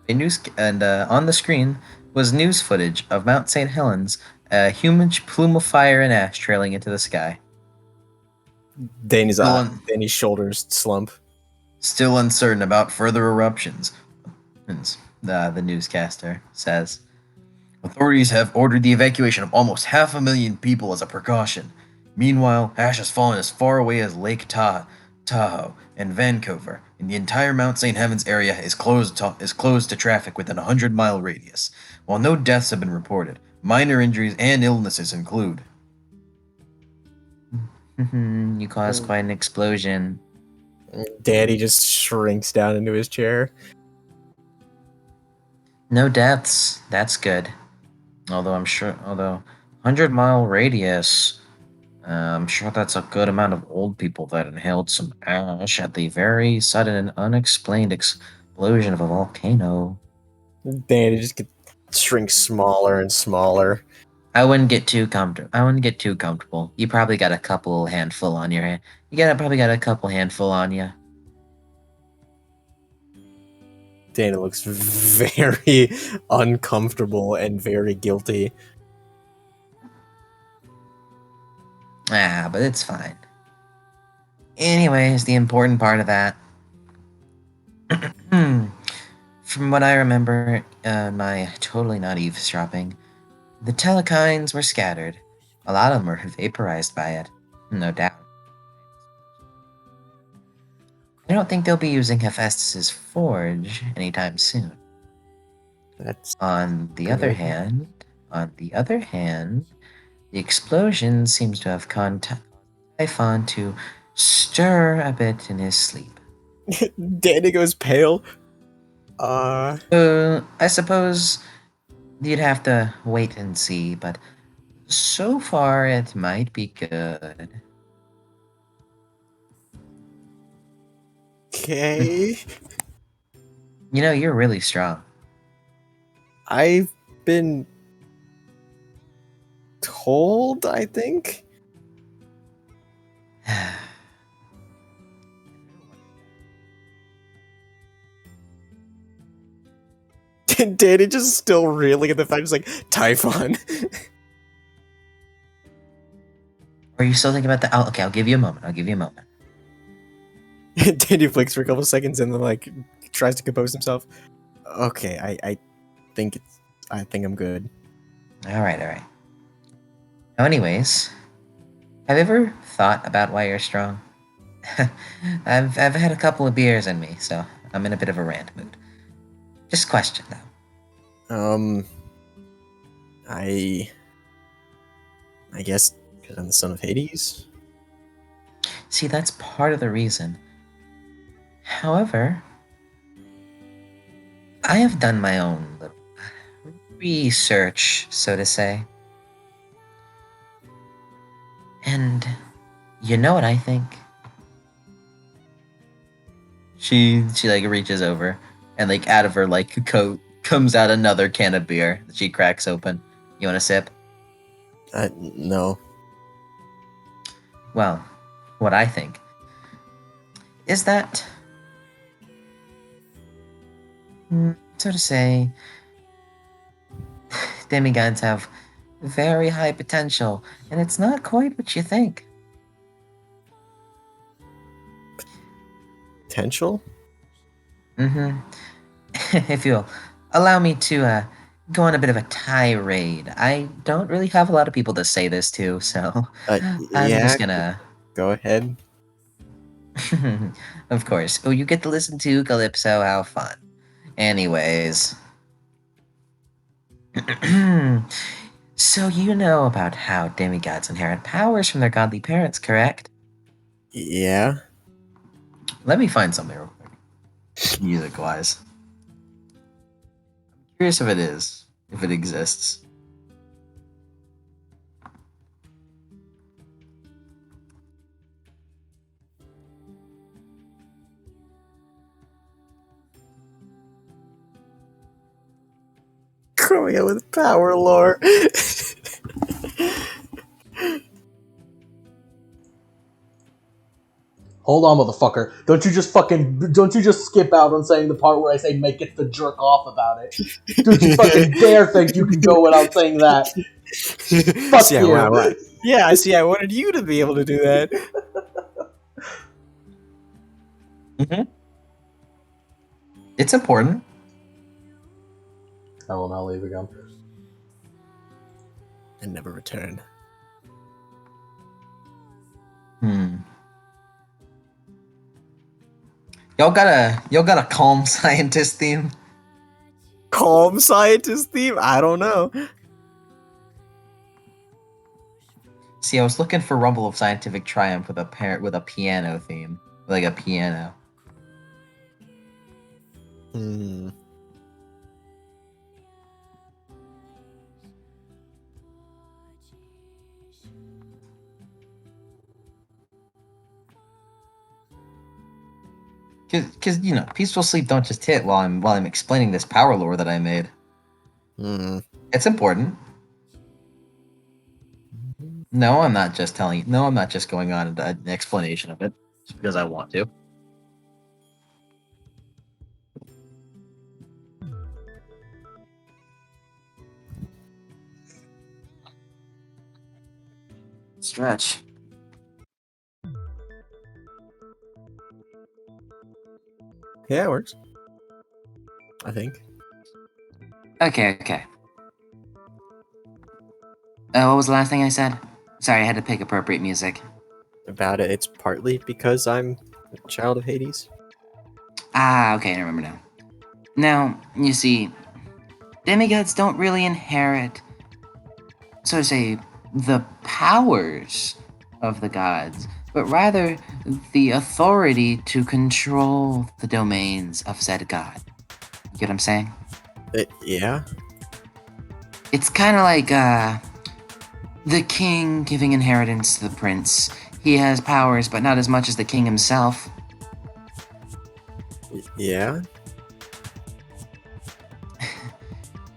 On the screen was news footage of Mount St. Helens A huge plume of fire and ash trailing into the sky. Danny's Still, un- Danny's shoulders slump. still uncertain about further eruptions, the newscaster says. Authorities have ordered the evacuation of almost 500,000 people as a precaution. Meanwhile, ash has fallen as far away as Lake Tahoe and Vancouver, and the entire Mount St. Helens area is closed to traffic within a 100-mile radius. While no deaths have been reported, minor injuries and illnesses include. You caused quite an explosion. Danny just shrinks down into his chair. No deaths. That's good. Although 100-mile radius, I'm sure that's a good amount of old people that inhaled some ash at the very sudden and unexplained explosion of a volcano. Danny just shrinks smaller and smaller. I wouldn't get too comfortable. You probably got a couple handful on your hand. Probably got a couple handful on you. Danny looks very uncomfortable and very guilty. But it's fine. Anyways, the important part of that. From what I remember, my totally not eavesdropping, the telekines were scattered. A lot of them were vaporized by it, no doubt. I don't think they'll be using Hephaestus's forge anytime soon. That's On the other hand, the explosion seems to have caused Typhon to stir a bit in his sleep. Danny goes pale. I suppose you'd have to wait and see, but so far it might be good. Okay. You know, you're really strong. I've been told, I think. Danny just still reeling at the fact, just like, Typhon. Are you still thinking about that? Okay, I'll give you a moment. Danny blinks for a couple seconds and then, like, tries to compose himself. Okay, I think I'm good. All right. Now, anyways, have you ever thought about why you're strong? I've had a couple of beers in me, so I'm in a bit of a rant mood. Just question though. I guess because I'm the son of Hades. See, that's part of the reason. However, I have done my own little research, so to say. And you know what I think? She like reaches over and like out of her like coat comes out another can of beer that she cracks open. You want a sip? No. Well, what I think is that, so to say, demigods have very high potential, and it's not quite what you think. Potential? If you'll allow me to go on a bit of a tirade. I don't really have a lot of people to say this to, so I'm Yeah, just gonna... go ahead. Of course. Oh, you get to listen to Calypso, how fun. Anyways. So you know about how demigods inherit powers from their godly parents, correct? Yeah. Let me find something real quick. Music-wise. I'm curious if it exists. Growing up with power lore. Hold on, motherfucker. Don't you just skip out on saying the part where I say Mike gets to jerk off about it. Don't you fucking dare think you can go without saying that. Fuck See, you. wow. Yeah, I see. I wanted you to be able to do that. It's important. I will not leave again. And never return. Y'all got a calm scientist theme? Calm scientist theme? I don't know. See, I was looking for Rumble of Scientific Triumph with a piano theme, like a piano. Hmm. Cause you know, peaceful sleep don't just hit while I'm explaining this power lore that I made. Hmm. It's important. No, I'm not just telling you. No, I'm not just going on an explanation of it just because I want to. Stretch. Yeah, it works. I think. Okay. What was the last thing I said? Sorry, I had to pick appropriate music. About it, it's partly because I'm a child of Hades. Ah, okay, I remember now. Now, you see, demigods don't really inherit, so to say, the powers of the gods, but rather the authority to control the domains of said god. You get what I'm saying? Yeah. It's kind of like the king giving inheritance to the prince. He has powers, but not as much as the king himself. Yeah.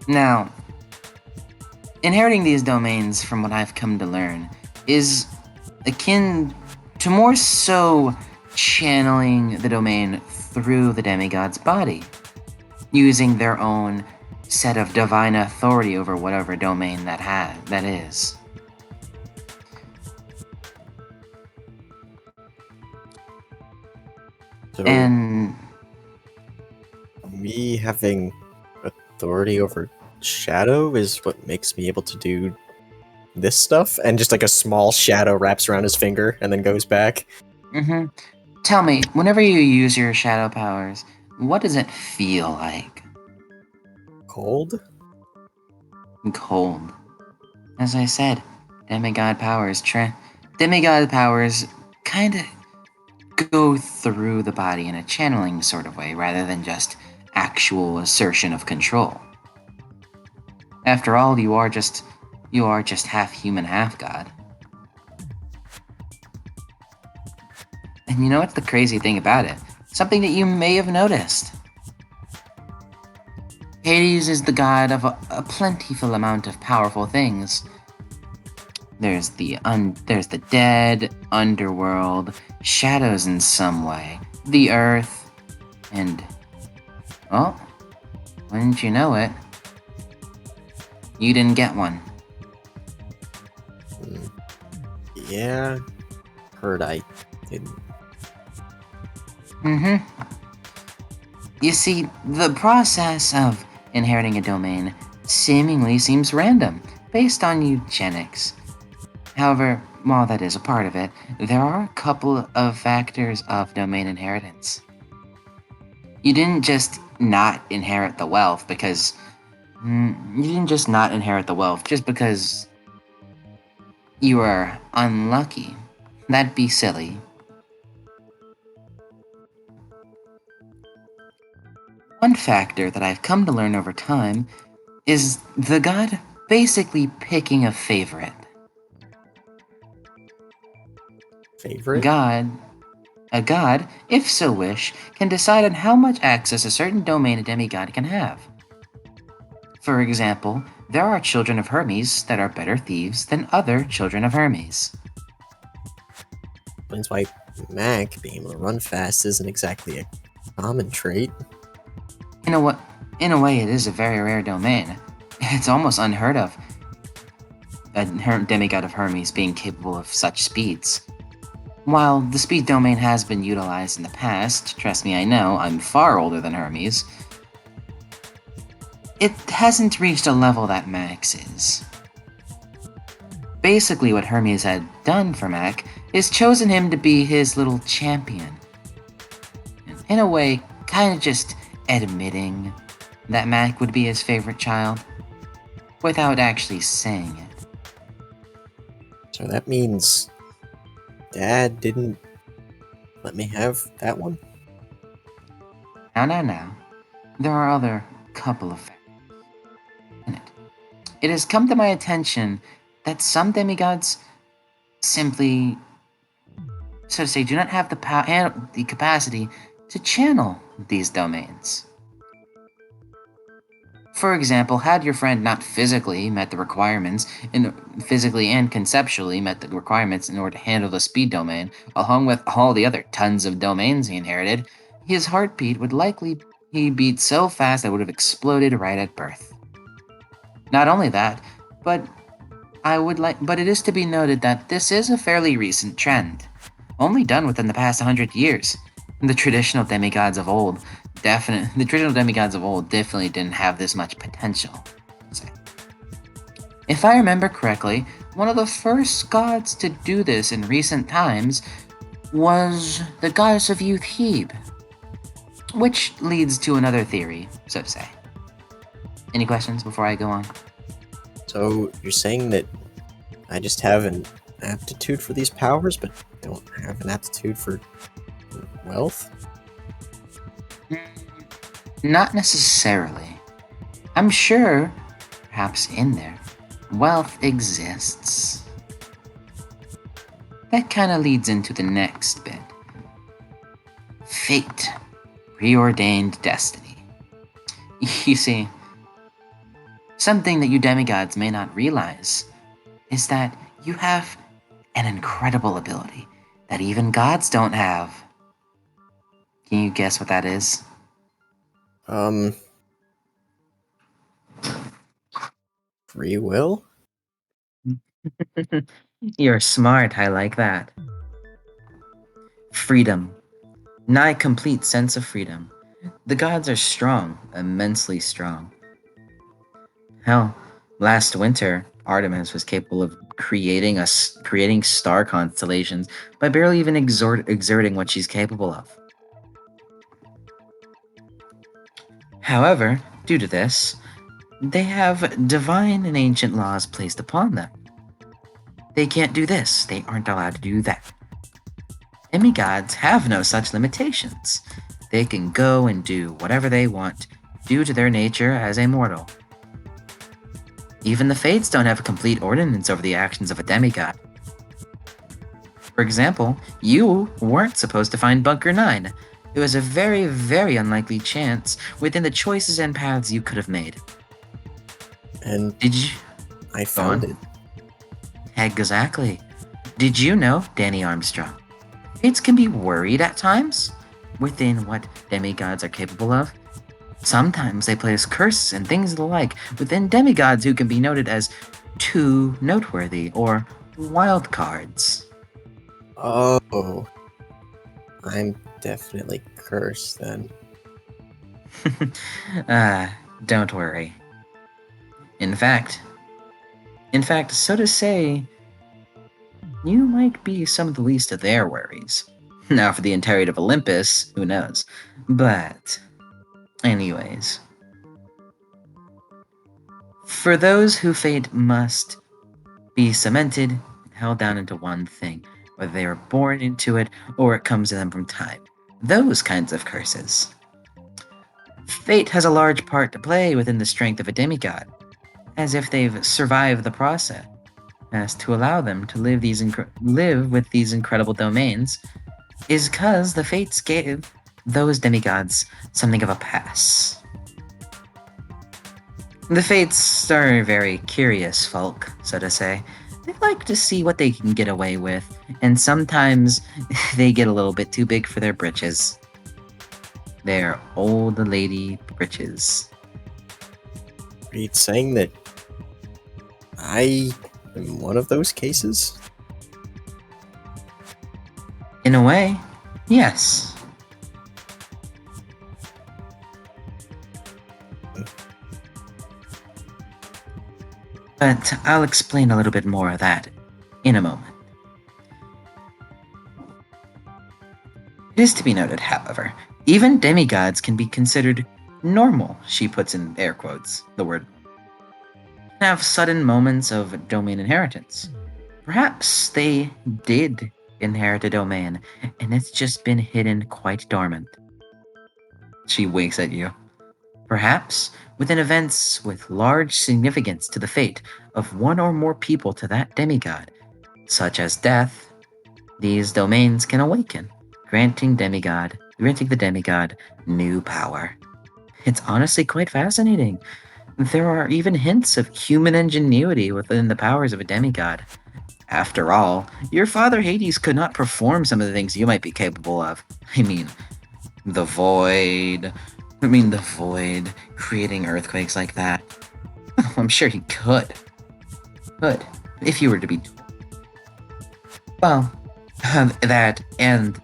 Now, inheriting these domains, from what I've come to learn, is akin to more so channeling the domain through the demigod's body, using their own set of divine authority over whatever domain that is. So And me having authority over Shadow is what makes me able to do this stuff, and just like a small shadow wraps around his finger and then goes back. Tell me, whenever you use your shadow powers, what does it feel like? Cold? Cold. As I said, demigod powers kind of go through the body in a channeling sort of way rather than just actual assertion of control. After all, you are just half human, half god. And you know what's the crazy thing about it? Something that you may have noticed. Hades is the god of a plentiful amount of powerful things. There's the dead, underworld, shadows in some way, the earth, and, well, wouldn't you know it, you didn't get one. Yeah. Heard I didn't. You see, the process of inheriting a domain seemingly seems random, based on eugenics. However, while that is a part of it, there are a couple of factors of domain inheritance. You didn't just not inherit the wealth because... you didn't just not inherit the wealth just because you were unlucky. That'd be silly. One factor that I've come to learn over time is the god basically picking a favorite. Favorite? A god, if so wish, can decide on how much access a certain domain a demigod can have. For example, there are children of Hermes that are better thieves than other children of Hermes. Explains why Mac being able to run fast isn't exactly a common trait. In a way, it is a very rare domain. It's almost unheard of. A demigod of Hermes being capable of such speeds. While the speed domain has been utilized in the past, trust me, I know, I'm far older than Hermes, it hasn't reached a level that Max is. Basically, what Hermes had done for Mac is chosen him to be his little champion. In a way, kind of just admitting that Mac would be his favorite child, without actually saying it. So that means Dad didn't let me have that one? Now. There are other couple of factors in it. It has come to my attention that some demigods simply, so to say, do not have the capacity to channel these domains. For example, had your friend not physically met the requirements, physically and conceptually met the requirements in order to handle the speed domain, along with all the other tons of domains he inherited, his heartbeat would likely beat so fast that it would have exploded right at birth. Not only that, but it is to be noted that this is a fairly recent trend, only done within the past 100 years. The traditional demigods of old definitely didn't have this much potential. If I remember correctly, one of the first gods to do this in recent times was the goddess of youth Hebe, which leads to another theory, so to say. Any questions before I go on? So you're saying that I just have an aptitude for these powers, but don't have an aptitude for wealth? Not necessarily. I'm sure, perhaps in there, wealth exists. That kind of leads into the next bit. Fate. Preordained destiny. You see, something that you demigods may not realize is that you have an incredible ability that even gods don't have. Can you guess what that is? Free will? You're smart, I like that. Freedom. Nigh complete sense of freedom. The gods are strong, immensely strong. Hell, last winter, Artemis was capable of creating star constellations by barely even exerting what she's capable of. However, due to this, they have divine and ancient laws placed upon them. They can't do this, they aren't allowed to do that. Demigods have no such limitations. They can go and do whatever they want, due to their nature as a mortal. Even the Fates don't have a complete ordinance over the actions of a demigod. For example, you weren't supposed to find Bunker 9. It was a very, very unlikely chance within the choices and paths you could have made. And Did you? I found it. Exactly. Did you know, Danny Armstrong? Fates can be worried at times within what demigods are capable of. Sometimes they place curses and things of the like within demigods who can be noted as too noteworthy or wild cards. Oh. I'm definitely cursed then. Don't worry. In fact, so to say, you might be some of the least of their worries. Now, for the entirety of Olympus, who knows? But, anyways. For those who fate must be cemented and held down into one thing, whether they are born into it or it comes to them from time. Those kinds of curses. Fate has a large part to play within the strength of a demigod, as if they've survived the process, as to allow them to live with these incredible domains, is because the Fates gave those demigods something of a pass. The Fates are very curious folk, so to say. they like to see what they can get away with, and sometimes they get a little bit too big for their britches. They're old lady britches. Are you saying that I am one of those cases? In a way, yes. But I'll explain a little bit more of that in a moment. It is to be noted, however, even demigods can be considered normal, she puts in air quotes, the word, have sudden moments of domain inheritance. Perhaps they did inherit a domain, and it's just been hidden quite dormant. She winks at you. Perhaps within events with large significance to the fate of one or more people to that demigod, such as death, these domains can awaken, granting the demigod new power. It's honestly quite fascinating. There are even hints of human ingenuity within the powers of a demigod. After all, your father Hades could not perform some of the things you might be capable of. The void. The void, creating earthquakes like that. I'm sure he could. But if you were to be... Well, that and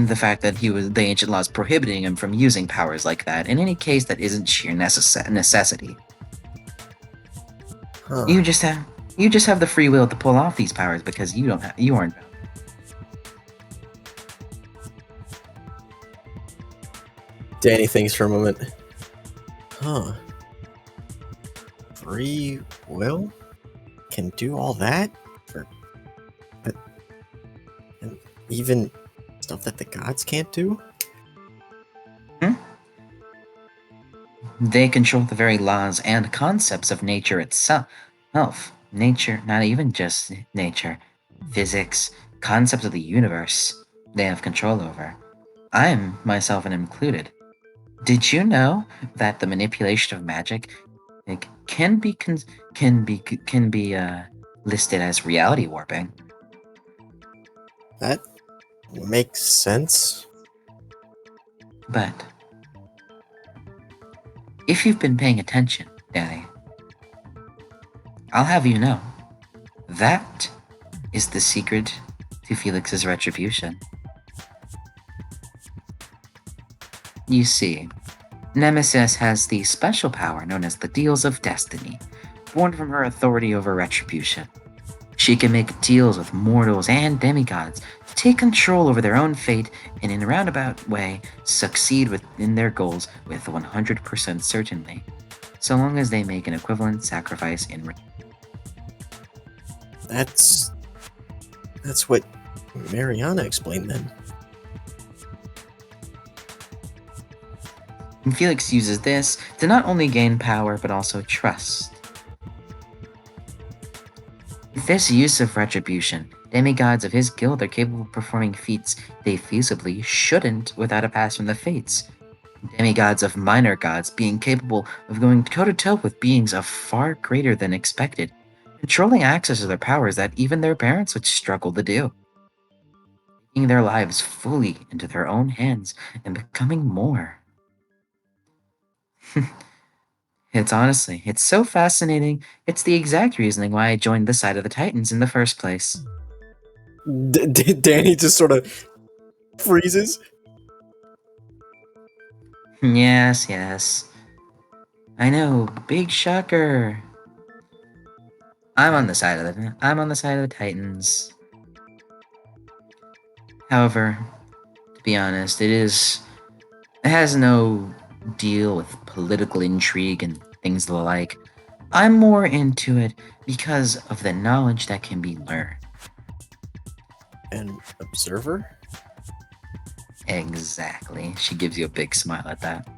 the fact that the ancient laws prohibiting him from using powers like that in any case that isn't sheer necessity. Huh. You just have the free will to pull off these powers because you aren't. Danny thinks for a moment. Huh. Free will? Can do all that? And even stuff that the gods can't do? They control the very laws and concepts of nature itself. Nature, not even just nature. Physics, concepts of the universe, they have control over. I'm myself included. Did you know that the manipulation of magic can be listed as reality warping? That makes sense. But if you've been paying attention, Danny, I'll have you know, that is the secret to Felix's retribution. You see, Nemesis has the special power known as the Deals of Destiny, born from her authority over retribution. She can make deals with mortals and demigods to take control over their own fate and in a roundabout way succeed in their goals with 100% certainty, so long as they make an equivalent sacrifice in return. That's what Mariana explained then. And Felix uses this to not only gain power but also trust. With this use of retribution, demigods of his guild are capable of performing feats they feasibly shouldn't without a pass from the fates. Demigods of minor gods being capable of going toe-to-toe with beings of far greater than expected, controlling access to their powers that even their parents would struggle to do. Taking their lives fully into their own hands and becoming more. It's so fascinating. It's the exact reasoning why I joined the side of the Titans in the first place. Danny just sort of freezes. Yes. I know, big shocker. I'm on the side of the Titans. However, to be honest, it has no deal with political intrigue and things of the like. I'm more into it because of the knowledge that can be learned. An observer? Exactly. She gives you a big smile at that.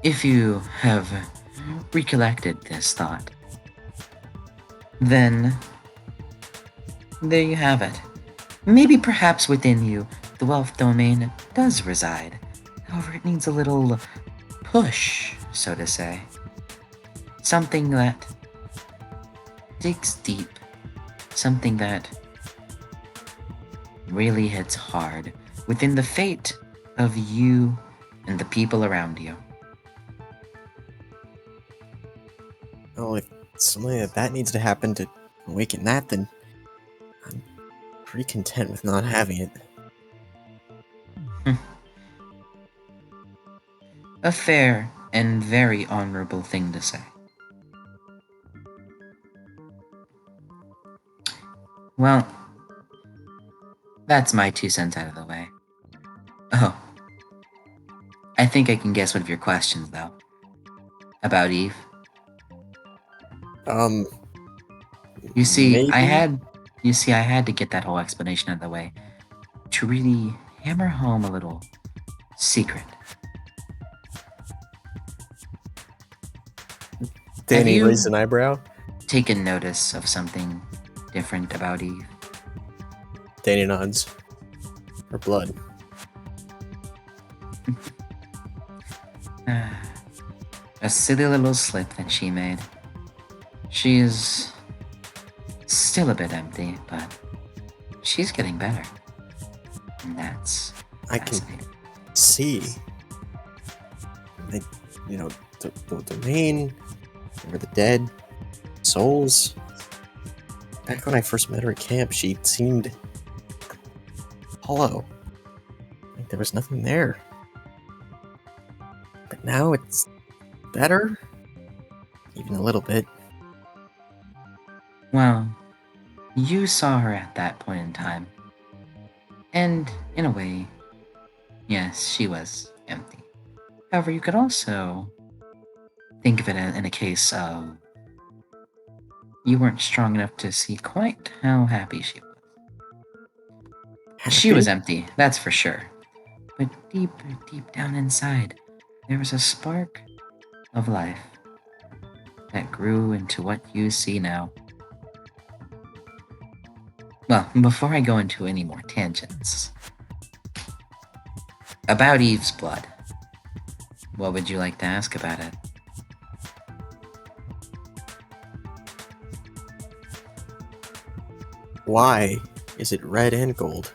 If you have recollected this thought, then there you have it. Maybe perhaps within you, the wealth domain does reside. However, it needs a little push, so to say. Something that digs deep. Something that really hits hard within the fate of you and the people around you. Well, if something that needs to happen to awaken that, then I'm pretty content with not having it. A fair and very honorable thing to say. Well, that's my 2 cents out of the way. Oh, I think I can guess one of your questions, though. About Eve. You see, Maybe? I had to get that whole explanation out of the way to really hammer home a little secret. Danny you- raised an eyebrow. Taken notice of something different about Eve? Danny nods. Her blood. A silly little slip that she made. She's still a bit empty, but she's getting better. And that's I can fascinating. see. They, the domain, or the dead, souls. Back when I first met her at camp, she seemed hollow. Like there was nothing there. But now it's better? Even a little bit. Well, you saw her at that point in time. And, in a way, yes, she was empty. However, you could also think of it in a case of you weren't strong enough to see quite how happy she was. She was empty, that's for sure. But deep, deep down inside, there was a spark of life that grew into what you see now. Well, before I go into any more tangents, about Eve's blood, what would you like to ask about it? Why is it red and gold?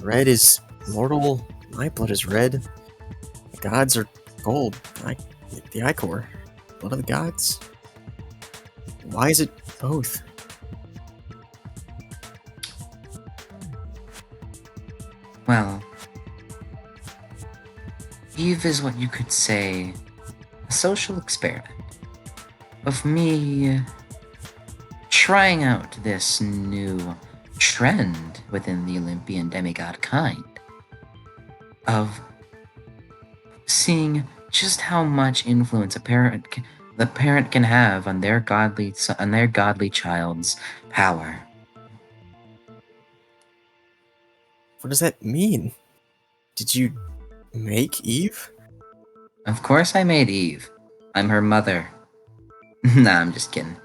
Red is mortal, my blood is red. The gods are gold, the Ichor. Blood of the gods? Why is it both? Well, Eve is what you could say a social experiment of me trying out this new trend within the Olympian demigod kind of seeing just how much influence the parent can have on their godly child's power. What does that mean? Did you make Eve? Of course I made Eve. I'm her mother. Nah, I'm just kidding.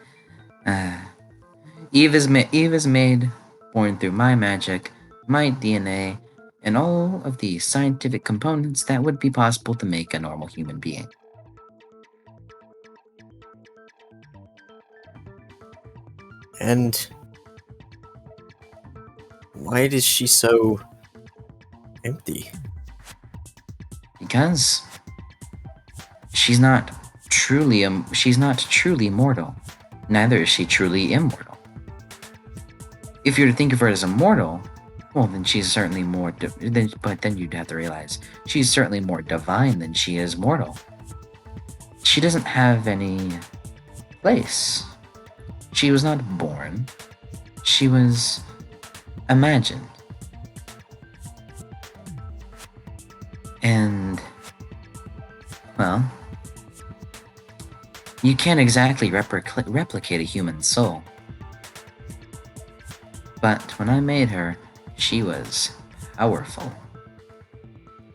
Eve is made, born through my magic, my DNA, and all of the scientific components that would be possible to make a normal human being. And why is she so empty? Because she's not truly mortal. Neither is she truly immortal. If you're to think of her as immortal, well, then she's certainly more. But then you'd have to realize she's certainly more divine than she is mortal. She doesn't have any place. She was not born. She was imagined. And, well, you can't exactly replicate a human soul. But when I made her, she was powerful.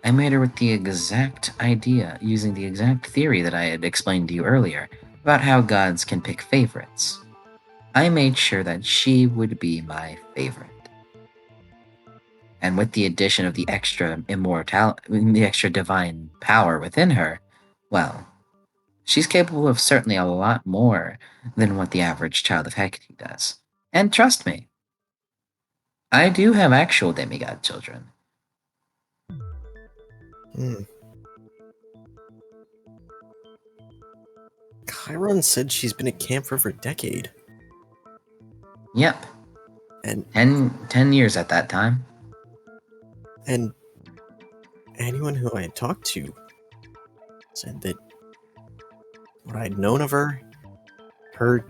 I made her with the exact idea, using the exact theory that I had explained to you earlier, about how gods can pick favorites. I made sure that she would be my favorite. And with the addition of the extra divine power within her, well, she's capable of certainly a lot more than what the average child of Hecate does. And trust me, I do have actual demigod children. Chiron said she's been at camp for over a decade. Yep, And 10 years at that time. and anyone who I had talked to said that what I'd known of her, her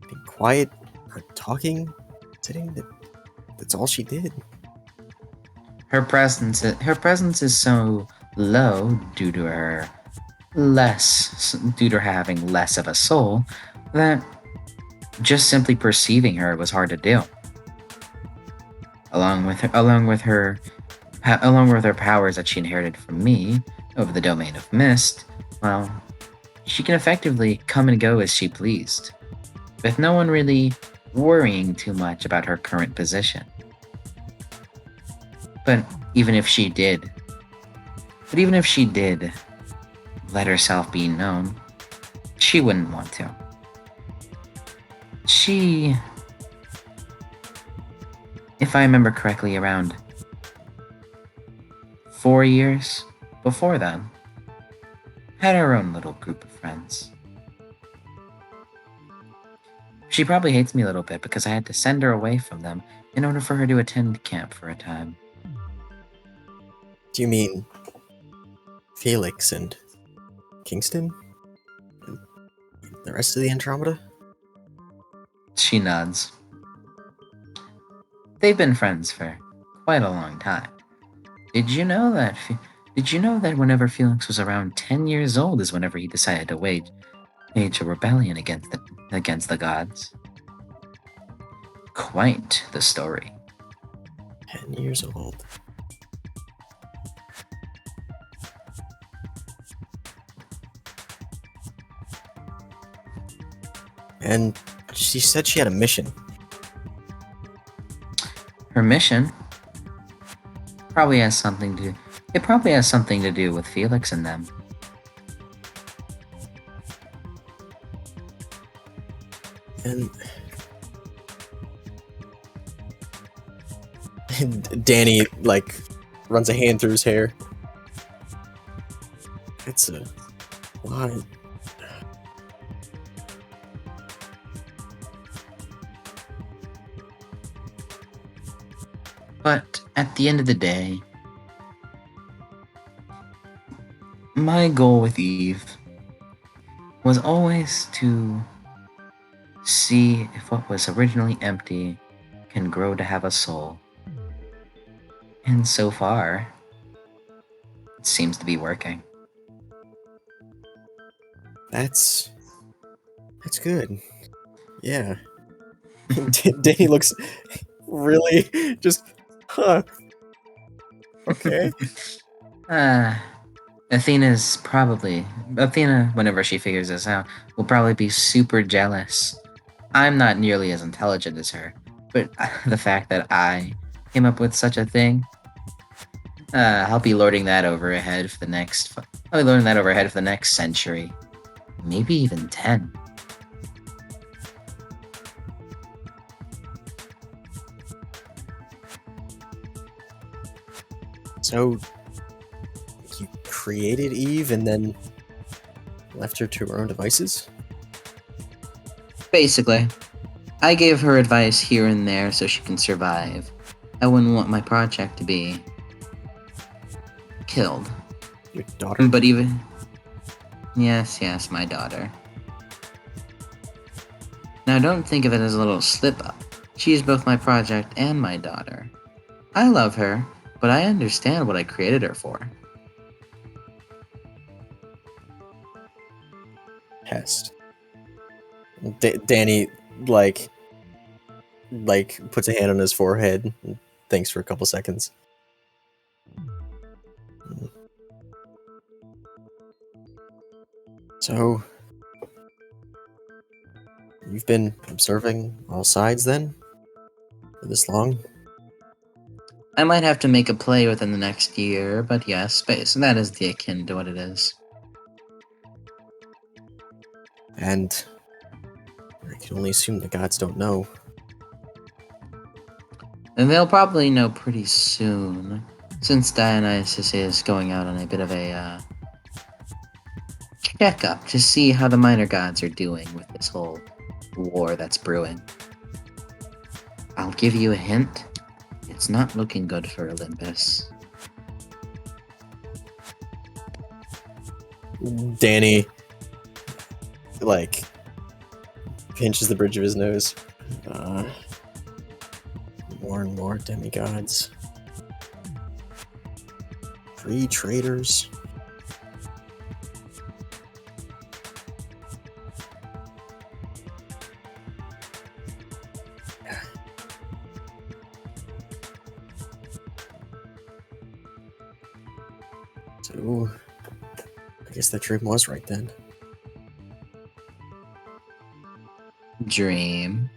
being quiet, her talking, sitting, that's all she did. Her presence is so low due to her having less of a soul that just simply perceiving her was hard to do. Along with her powers that she inherited from me over the domain of mist, well, she can effectively come and go as she pleased, with no one really worrying too much about her current position. But even if she did let herself be known, she wouldn't want to. She, if I remember correctly, around 4 years before then, had her own little group of friends. She probably hates me a little bit because I had to send her away from them in order for her to attend camp for a time. Do you mean Felix and Kingston? And the rest of the Andromeda? She nods. They've been friends for quite a long time. Did you know that whenever Felix was around 10 years old is whenever he decided to wage a rebellion against the gods? Quite the story. 10 years old. And she said she had a mission. Her mission probably has something to do with Felix and them. And Danny, runs a hand through his hair. It's a lot. But at the end of the day, my goal with Eve was always to see if what was originally empty can grow to have a soul. And so far, it seems to be working. That's good. Yeah. Danny looks really just, huh. Okay. Athena, whenever she figures this out, will probably be super jealous. I'm not nearly as intelligent as her, but the fact that I came up with such a thing, I'll be lording that over ahead for the next century, maybe even 10. So, you created Eve and then left her to her own devices? Basically, I gave her advice here and there so she can survive. I wouldn't want my project to be killed. Your daughter? But even... Yes, my daughter. Now don't think of it as a little slip-up. She is both my project and my daughter. I love her, but I understand what I created her for. Hest. Danny, puts a hand on his forehead and thinks for a couple seconds. So, you've been observing all sides then? For this long? I might have to make a play within the next year, but yes, space, that is the akin to what it is. And I can only assume the gods don't know. And they'll probably know pretty soon, since Dionysus is going out on a bit of a checkup to see how the minor gods are doing with this whole war that's brewing. I'll give you a hint. It's not looking good for Olympus. Danny, like, pinches the bridge of his nose. More and more demigods. 3 traitors. So, I guess that dream was right then. Dream.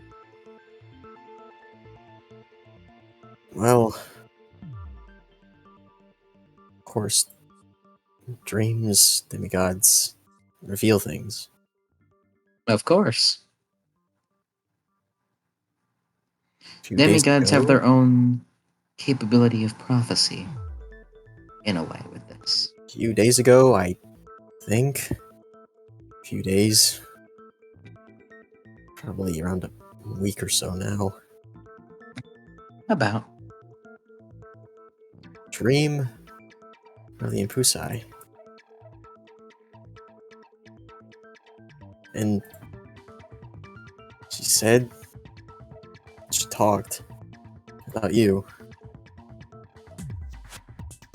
Well, of course, dreams, demigods, reveal things. Of course. A few days Demigods have ago- their own capability of prophecy, in a way, with this. few days ago, I think. A few days. Probably around a week or so now. About. Dream of the Impusai. And she said, she talked about you.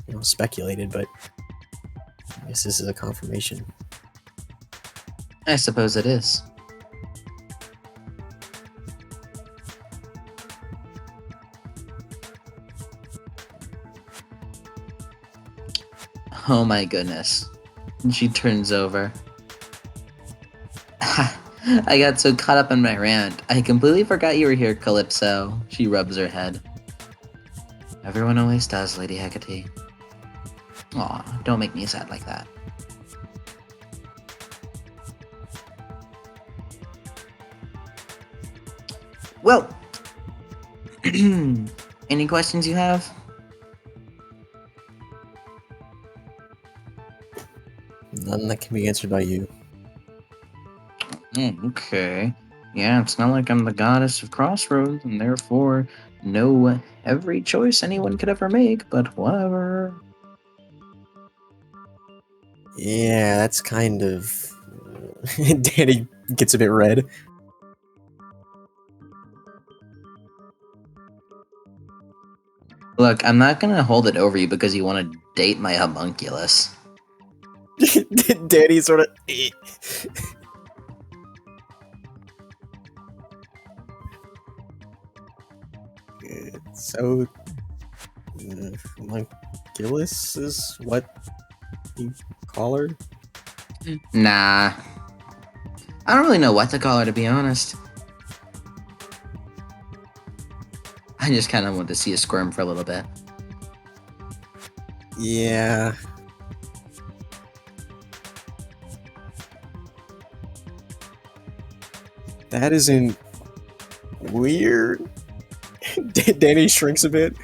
You know, speculated, but I guess this is a confirmation. I suppose it is. Oh my goodness. And she turns over. I got so caught up in my rant, I completely forgot you were here, Calypso. She rubs her head. Everyone always does, Lady Hecate. Aw, don't make me sad like that. Well, any questions you have? None that can be answered by you. Okay. Yeah, it's not like I'm the goddess of crossroads, and therefore know every choice anyone could ever make, but whatever. Yeah, that's kind of... Danny gets a bit red. Look, I'm not gonna hold it over you because you want to date my homunculus. Danny sort of... So... Homunculus is what you call her? Nah. I don't really know what to call her, to be honest. I just kind of want to see her squirm for a little bit. Yeah. That isn't weird. Danny shrinks a bit.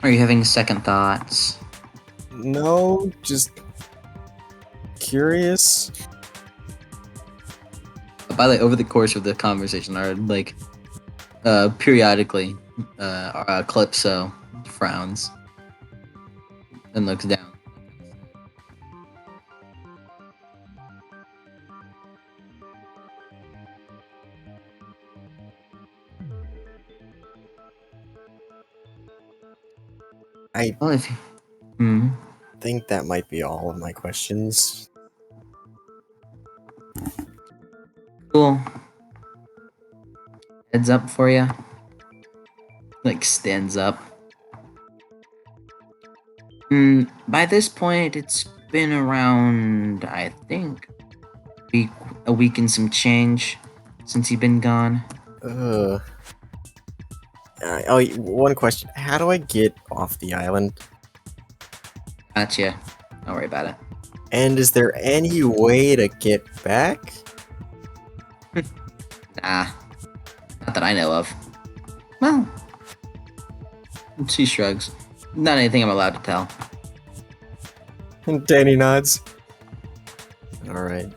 Are you having second thoughts? No, just curious. By the over the course of the conversation, are like periodically, Calypso frowns and looks down. I Well, if you, hmm. think that might be all of my questions. Cool. Heads up for you. Like stands up. By this point, it's been around, I think, a week and some change since you've been gone. One question. How do I get off the island? Gotcha. Don't worry about it. And is there any way to get back? Nah. Not that I know of. Well. She shrugs. Not anything I'm allowed to tell. And Danny nods. Alright.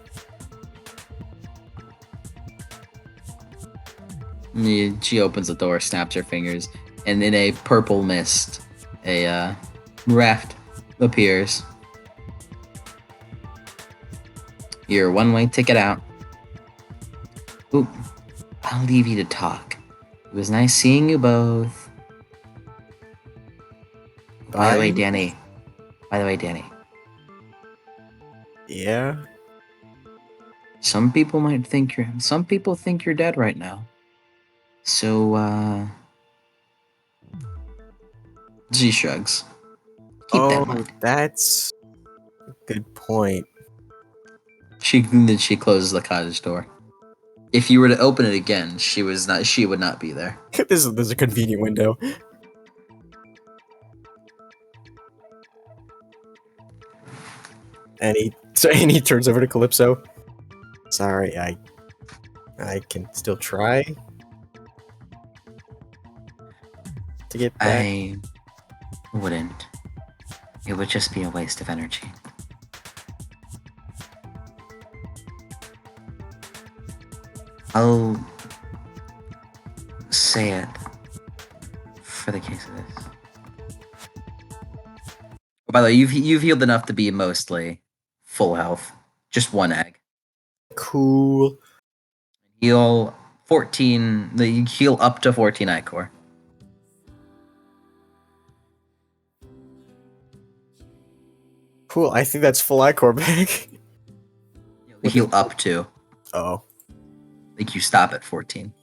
She opens the door, snaps her fingers, and in a purple mist, a raft appears. Your one-way ticket out. Ooh, I'll leave you to talk. It was nice seeing you both. By the way, Danny. Yeah? Some people think you're dead right now. So, she shrugs. Keep that in mind. That's a good point. Then she closes the cottage door. If you were to open it again, she would not be there. There's a convenient window. And he turns over to Calypso. Sorry, I can still try to get back. I wouldn't. It would just be a waste of energy. I'll say it for the case of this. Oh, by the way, you've healed enough to be mostly full health. Just one egg. Cool. Heal 14. You heal up to 14 ichor. Cool. I think that's full ichor back. You heal up to. Oh. Like you stop at 14.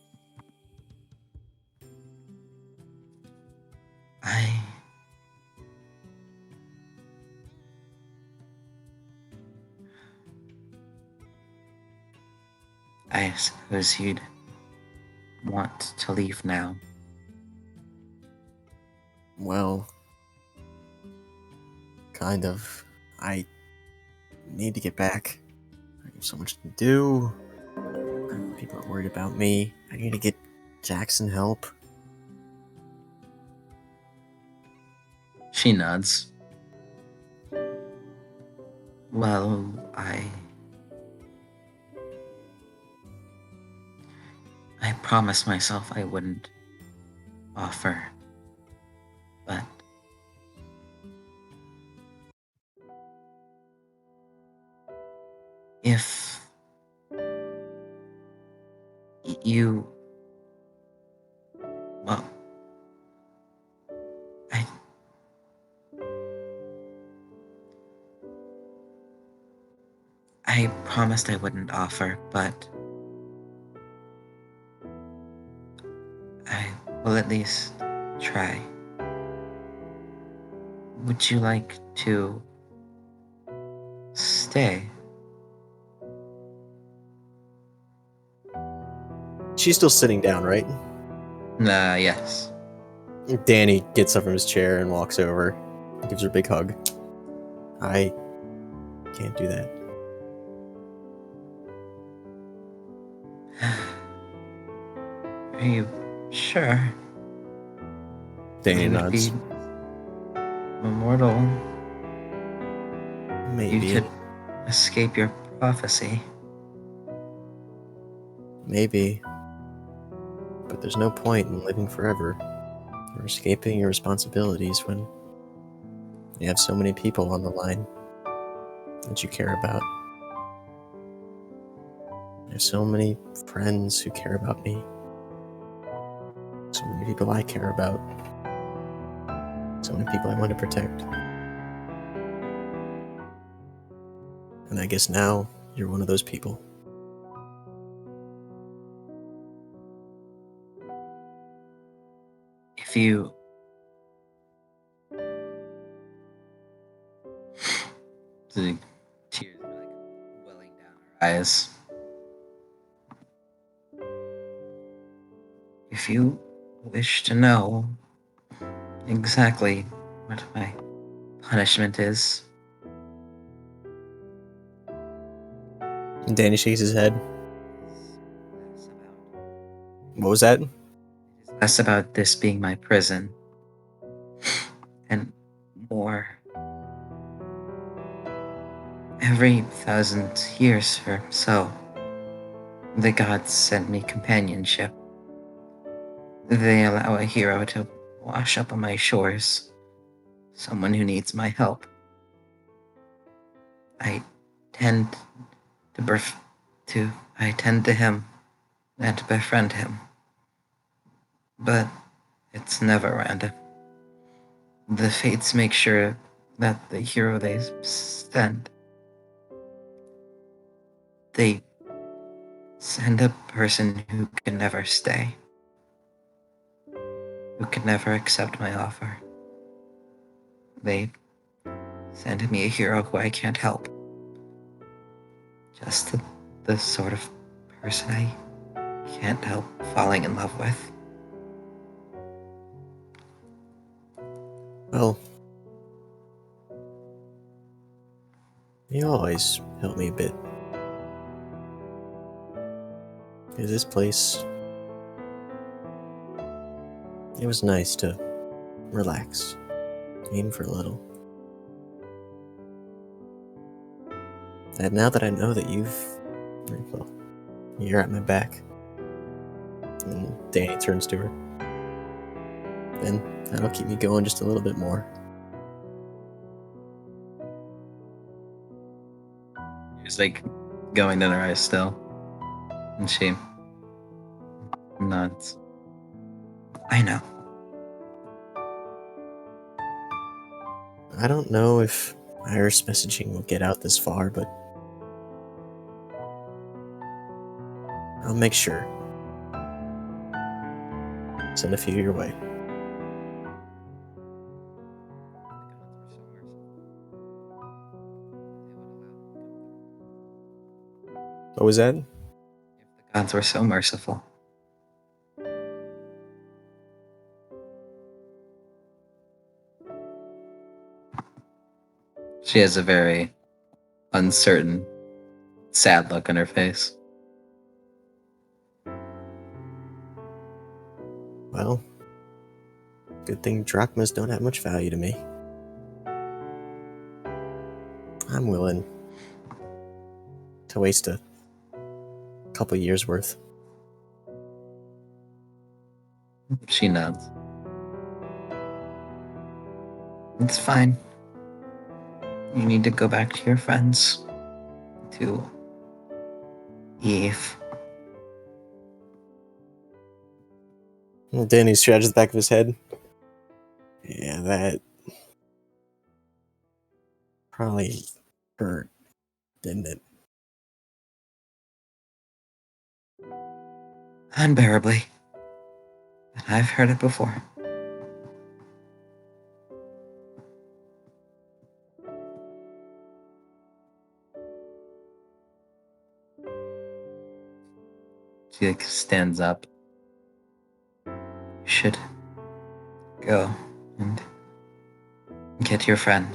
I suppose you'd want to leave now. Well, kind of. I need to get back. I have so much to do. People are worried about me. I need to get Jackson help. She nods. Well, I promised myself I wouldn't offer, but if you, well, I promised I wouldn't offer, but I will at least try. Would you like to stay? She's still sitting down, right? Yes. Danny gets up from his chair and walks over. Gives her a big hug. I can't do that. Are you sure? Danny You would nods. be immortal. Maybe. You could escape your prophecy. Maybe. But there's no point in living forever or escaping your responsibilities when you have so many people on the line that you care about. There's so many friends who care about me. So many people I care about. So many people I want to protect. And I guess now you're one of those people. If you the tears are like welling down her eyes. If you wish to know exactly what my punishment is. And Danny shakes his head. Less about, What was that? it is less about this being my prison, and more. Every 1,000 years or so, the gods send me companionship. They allow a hero to wash up on my shores, someone who needs my help. I tend to I tend to him and to befriend him. But it's never random. The fates make sure that the hero they they send a person who can never stay, who can never accept my offer. They send me a hero who I can't help. Just the sort of person I can't help falling in love with. Well, you always help me a bit. Because this place, it was nice to relax, even for a little. And now that I know that well, you're at my back, and Danny turns to her, then that'll keep me going just a little bit more. She's like going in her eyes still. And she nods. I know. I don't know if Iris messaging will get out this far, but I'll make sure. Send a few your way. What was that? If the gods were so merciful. She has a very uncertain, sad look on her face. Well, good thing drachmas don't have much value to me. I'm willing to waste a couple years worth. She nods. It's fine. You need to go back to your friends. To Eve. Danny scratches the back of his head. Yeah, that probably hurt, didn't it? Unbearably. But I've heard it before. She like stands up. You should go and get your friend.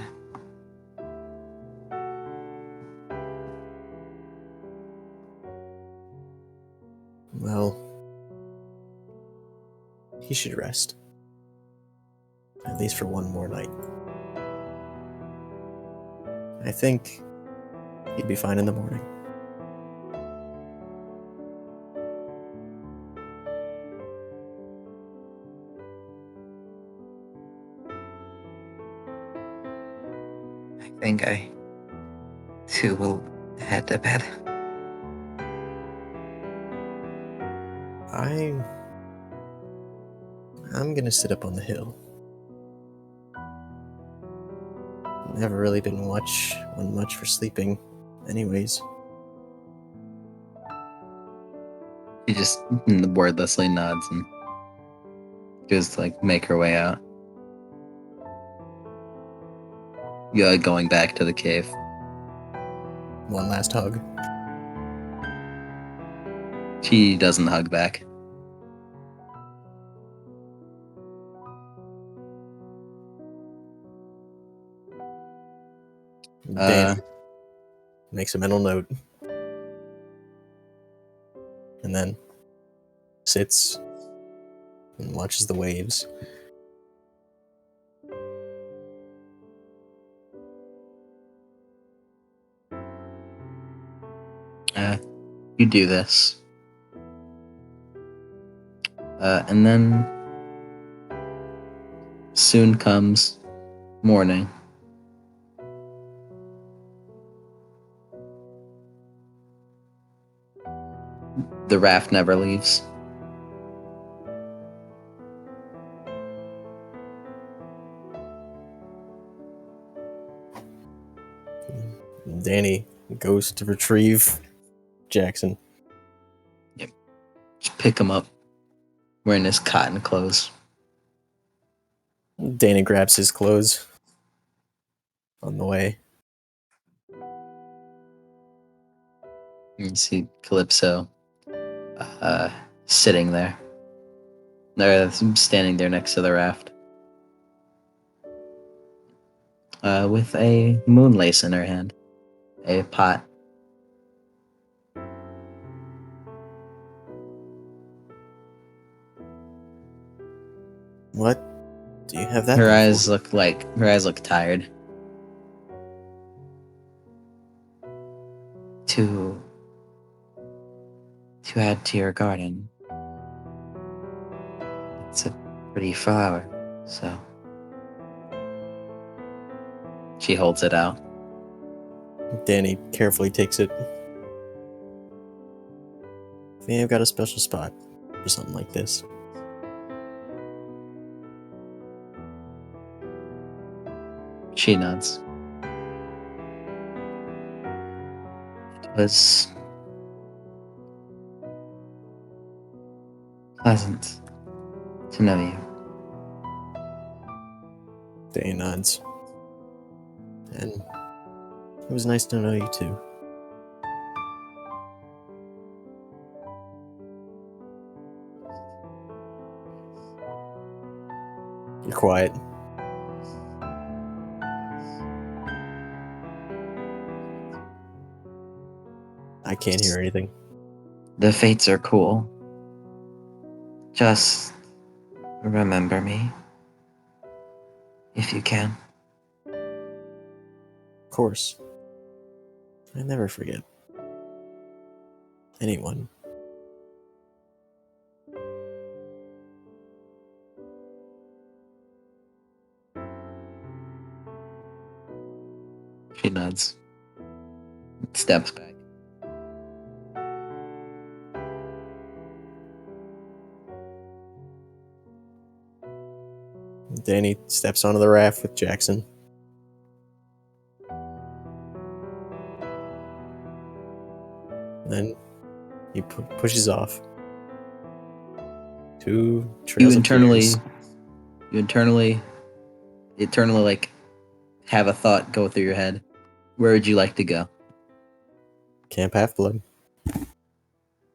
Well, he should rest. At least for one more night. I think he'd be fine in the morning. I think I too will head to bed. I'm gonna sit up on the hill. Never really been one much for sleeping, anyways. She just wordlessly nods and goes to like make her way out. Yeah, going back to the cave. One last hug. She doesn't hug back. Danny makes a mental note. And then sits and watches the waves. You do this. And then soon comes morning. The raft never leaves. Danny goes to retrieve Jackson. Just pick him up, wearing his cotton clothes. Danny grabs his clothes on the way. And you see Calypso sitting there. They're standing there next to the raft. With a moon lace in her hand. A pot. What do you have that? Her thing eyes for? look tired. To add to your garden. It's a pretty flower, so she holds it out. Danny carefully takes it. I think I've got a special spot for something like this. She nods. It was pleasant to know you. Danny nods. And it was nice to know you too. You're quiet. I can't hear anything. The fates are cool. Just remember me. If you can. Of course. I never forget. Anyone. She nods. Steps back. Danny steps onto the raft with Jackson. Then he pushes off. Two trails You of tears. internally like have a thought go through your head. Where would you like to go? Camp Half-Blood.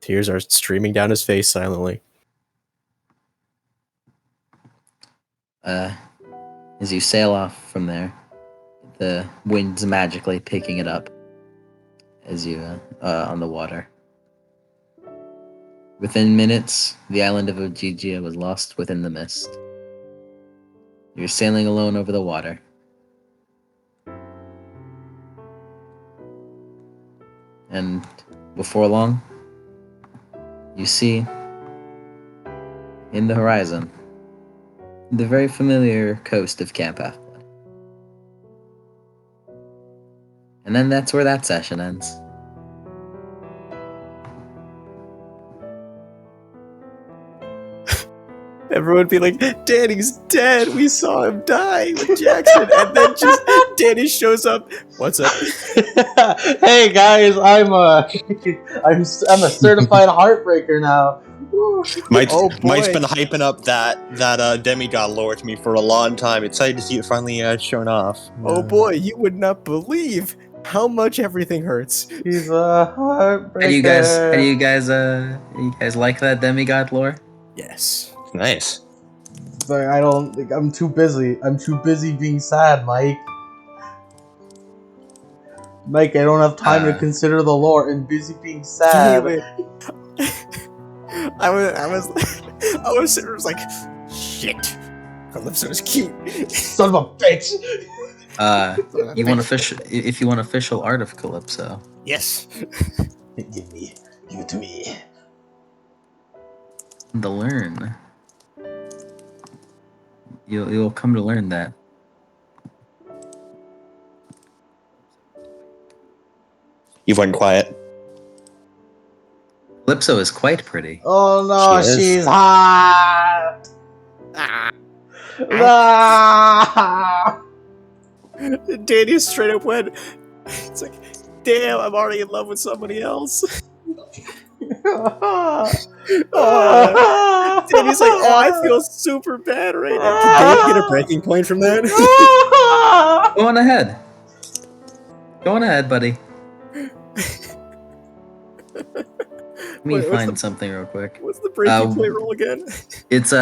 Tears are streaming down his face silently. As you sail off from there, the wind's magically picking it up as you on the water. Within minutes, the island of Ojigia was lost within the mist. You're sailing alone over the water. And before long, you see in the horizon the very familiar coast of Camp Half-Blood. And then that's where that session ends. Everyone would be like, Danny's dead. We saw him die with Jackson. And then just Danny shows up. What's up? Hey guys, I'm a certified heartbreaker now. Mike's Oh, boy. Mike's been hyping up that demigod lore to me for a long time. Excited to see it finally shown off. Oh boy, you would not believe how much everything hurts. He's a heartbreaker. How do you guys like that demigod lore? Yes. Nice. But I don't. I'm too busy. I'm too busy being sad, Mike. Mike, I don't have time to Uh. consider the lore and busy being Damn sad. it. I was sitting there, was like, shit. Calypso's cute. Son of a bitch! You want official? If you want official art of Calypso, Yes. Give it to me. to learn, you'll come to learn that. You've went quiet. Calypso is quite pretty. Oh no, She is. she's hot! Ah. Ah! Danny straight up went, it's like, damn, I'm already in love with somebody else. Danny's like, oh, I feel super bad right now. Can Dave get a breaking point from that? Go on ahead. Go on ahead, buddy. Let me Wait, what's find the- something real quick. What's the breaking point roll again? It's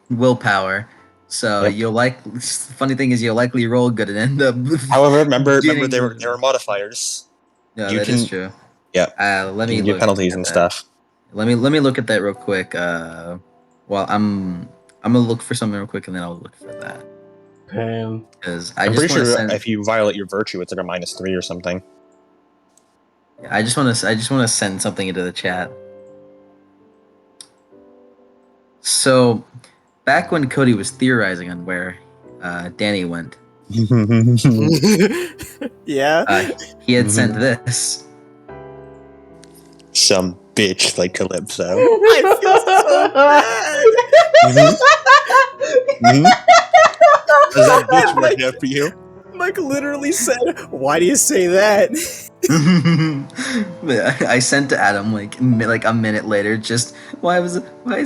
willpower. So Yep. you'll like. Funny thing is, you'll likely roll good and end up. However, remember getting- there were modifiers. No, you that can- is true. Yeah. Let me You can do look penalties at and that. stuff. Let me look at that real quick. Well, I'm gonna look for something real quick and then I'll look for that Pain. because I I'm just pretty want to sure send. if you violate your virtue, it's like a -3 or something. I just want to send something into the chat. So, back when Cody was theorizing on where Danny went, Yeah. he had sent this. Some bitch like Calypso. I feel so bad. Mhm. Does that bitch work out for you? Mike literally said, why do you say that? I sent to Adam like a minute later. Just why is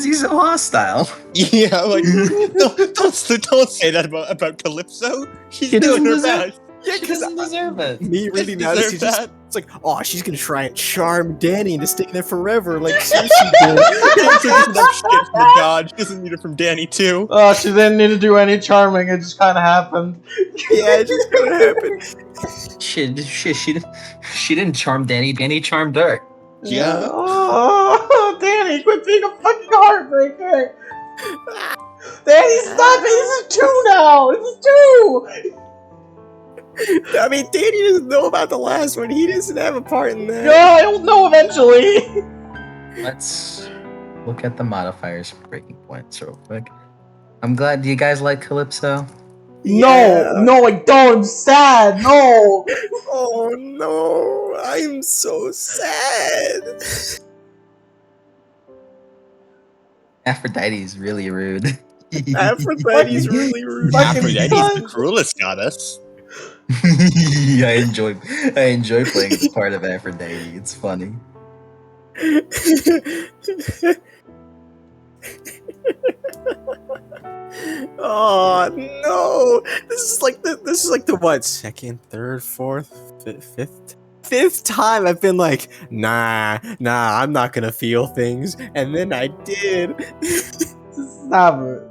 he so hostile? Yeah, like don't say that about Calypso. She's He doing doesn't her deserve- best. Yeah, She doesn't deserve it. me reading that, Deserve it's just, that. it's like, oh, she's gonna try and charm Danny into staying there forever, like seriously, dude. She gets enough shit from the god. She doesn't need it from Danny too. Oh, she didn't need to do any charming, it just kinda happened. Yeah, it's just gonna happen. She didn't charm Danny. Danny charmed her. Yeah. Oh, Danny, quit being a fucking heartbreaker! Danny, stop it! This is 2 now! This is 2! I mean, Danny doesn't know about the last one. He doesn't have a part in that. No, I will know eventually! Let's look at the modifiers for breaking points real quick. I'm glad you guys like Calypso. Yeah. No, I don't! I'm sad! No! Oh no, I'm so sad. Aphrodite is really rude. Aphrodite's really rude. Fucking Aphrodite's cunt. the cruelest goddess. I enjoy playing the part of Aphrodite. It's funny. Oh no! This is like the what? Second, third, fourth, fifth time I've been like, nah, I'm not gonna feel things, and then I did. Stop it.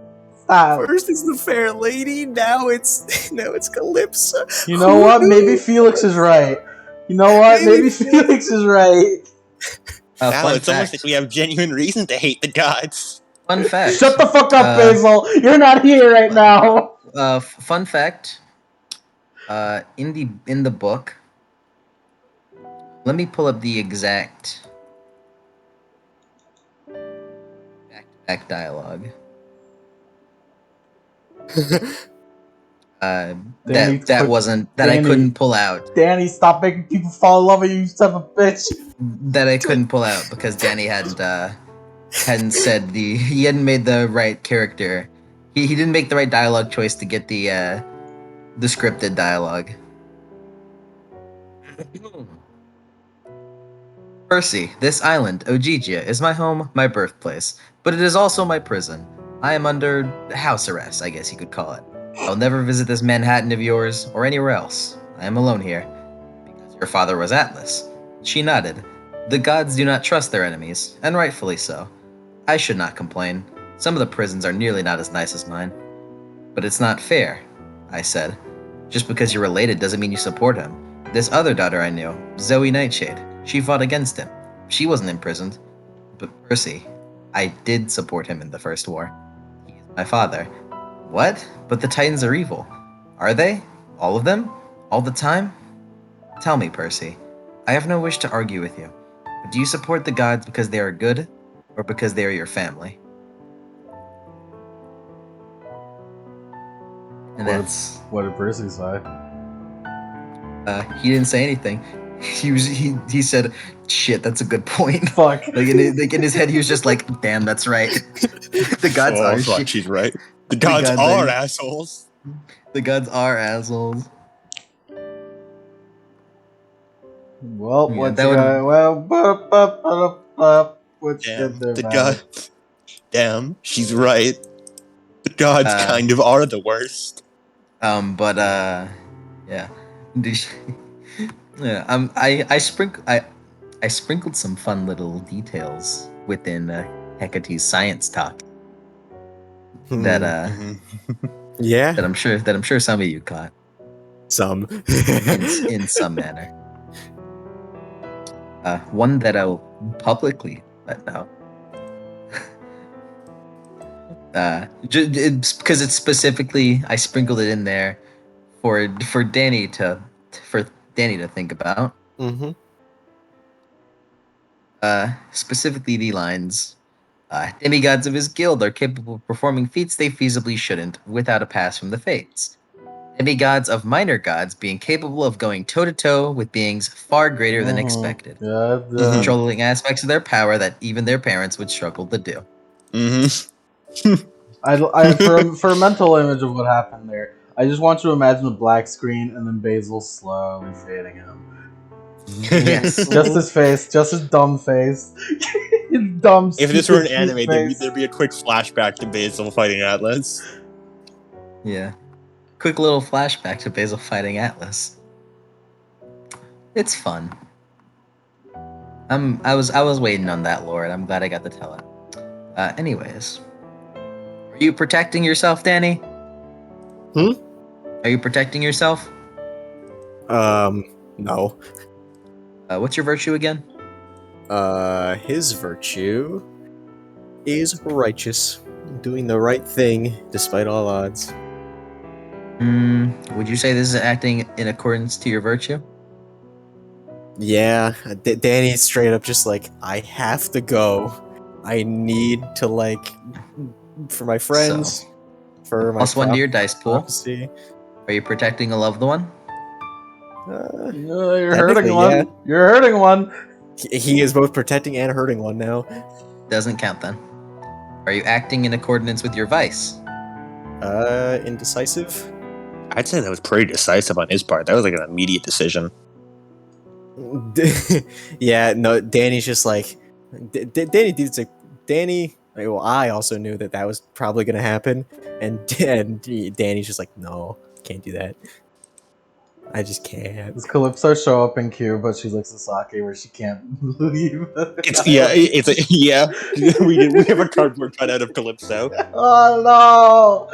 Stop. First it's the fair lady, now it's Calypso. You know what? Maybe Felix is right. You know what? Maybe Felix is right. Now Fun it's almost fact. like we have genuine reason to hate the gods. Fun fact. Shut the fuck up, Basil! You're not here right now! Fun fact. In the book. Let me pull up the exact back dialogue. Danny, that wasn't that I Danny. couldn't pull out. Danny, stop making people fall in love with you, you son of a bitch! That I couldn't pull out because Danny hadn't said he hadn't made the right character. He didn't make the right dialogue choice to get the scripted dialogue. Percy, this island, Ogygia, is my home, my birthplace, but it is also my prison. I am under house arrest, I guess you could call it. I'll never visit this Manhattan of yours or anywhere else. I am alone here. Because your father was Atlas. She nodded. The gods do not trust their enemies, and rightfully so. I should not complain. Some of the prisons are nearly not as nice as mine. But it's not fair, I said. Just because you're related doesn't mean you support him. This other daughter I knew, Zoe Nightshade, she fought against him. She wasn't imprisoned. But Percy, I did support him in the First War. He is my father. What? But the Titans are evil. Are they? All of them? All the time? Tell me, Percy. I have no wish to argue with you. But do you support the gods because they are good, or because they are your family? And that's... What did Percy say? He didn't say anything. He said, "Shit, that's a good point." Fuck. Like in his head, he was just like, "Damn, that's right." The gods Oh, are fuck, shit. she's right. The gods gods are are- assholes. The gods are assholes. Well, Yeah, what's that would- what's Damn, good there the about god. it? Damn, she's right. The gods kind of are the worst. Yeah. Yeah. I sprinkled some fun little details within Hecate's science talk that Mhm. Yeah, I'm sure some of you caught some. in some manner. One that I'll publicly let know. Because it's specifically, I sprinkled it in there for Danny to think about. Mm-hmm. Specifically the lines, demigods of his guild are capable of performing feats they feasibly shouldn't without a pass from the fates. Demigods of minor gods being capable of going toe-to-toe with beings far greater than expected. Yeah, Controlling aspects of their power that even their parents would struggle to do. for a mental image of what happened there, I just want you to imagine a black screen and then Basil slowly fading out. Yes. Just his face, just his dumb face. His dumb, If this were an stupid anime, face. there'd be a quick flashback to Basil fighting Atlas. Yeah. Quick little flashback to Basil fighting Atlas. It's fun. I was waiting on that, Lord. I'm glad I got to tell it. Anyways. Are you protecting yourself, Danny? Hmm? Are you protecting yourself? No. What's your virtue again? His virtue is righteous, doing the right thing despite all odds. Would you say this is acting in accordance to your virtue? Yeah, Danny's straight up just like, I have to go. I need to, like, for my friends, for my Plus one to your dice pool. prophecy. Are you protecting a loved one? You're hurting Technically, one. yeah. You're hurting one. He is both protecting and hurting one now. Doesn't count then. Are you acting in accordance with your vice? Indecisive? I'd say that was pretty decisive on his part. That was like an immediate decision. Yeah, no, Danny's just like... Danny... Well, I also knew that was probably going to happen, and Danny's just like, no, can't do that. I just can't. Does Calypso show up in Q, but she's like Sasaki, where she can't leave? Yeah. We have a cardboard cut out of Calypso. Oh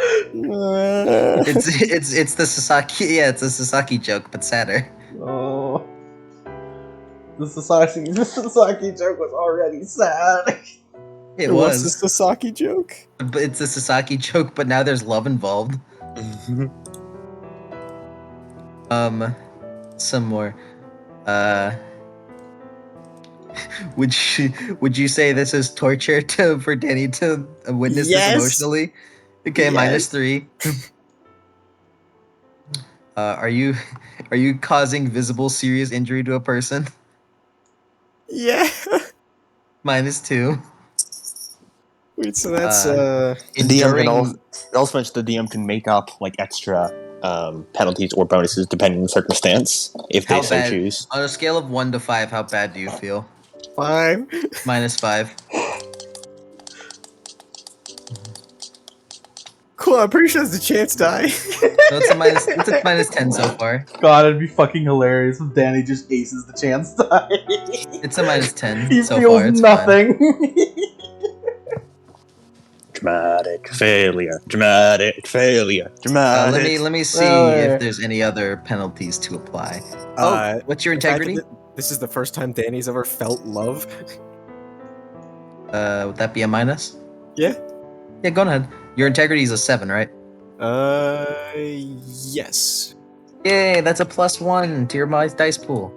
It's the Sasaki. Yeah, it's a Sasaki joke, but sadder. no! Oh, the Sasaki joke was already sad. It What's was, the Sasaki joke? but it's a Sasaki joke. But now there's love involved. Some more. Would you say this is torture for Danny to witness Yes. this emotionally? Okay, Yes. -3. Are you causing visible serious injury to a person? Yeah. -2. Wait, so that's The DM can Enduring. also mention the DM can make up like extra penalties or bonuses depending on the circumstance if they How so bad? choose. On a scale of 1 to 5, how bad do you feel? 5. -5. Cool, I'm pretty sure there's a chance die. No, it's a -10 so far. God, it'd be fucking hilarious if Danny just aces the chance die. It's a -10 He so feels far. It's nothing. Dramatic failure. Dramatic failure. Dramatic. Let me see Well, if there's any other penalties to apply. What's your the fact that integrity? this is the first time Danny's ever felt love. Would that be a minus? Yeah. Yeah, go ahead. Your integrity is a 7, right? Yes. Yay, that's a +1 to your dice pool.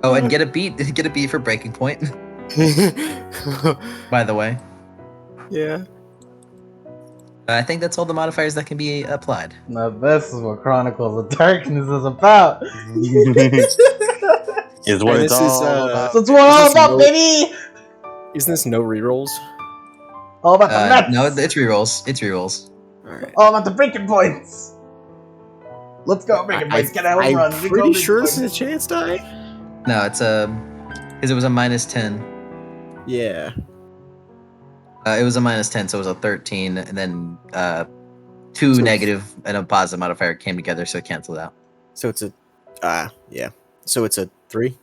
Oh, and get a beat. Get a beat for breaking point. By the way, Yeah. I think that's all the modifiers that can be applied. now this is what Chronicles of Darkness is about. Is what And it's this is, all about. That's what all Is this about, no- baby. Isn't this no rerolls? All about the nuts. No, it's rerolls. It's rerolls. Alright. All about the breaking points. Let's go, breaking points. Get out and run. I'm We go, pretty breaking sure this points. is a chance die. No, it's because it was a -10. Yeah. It was a -10, so it was a 13, and then two So- negative and a positive modifier came together, so it canceled out. So it's a yeah. So it's a 3.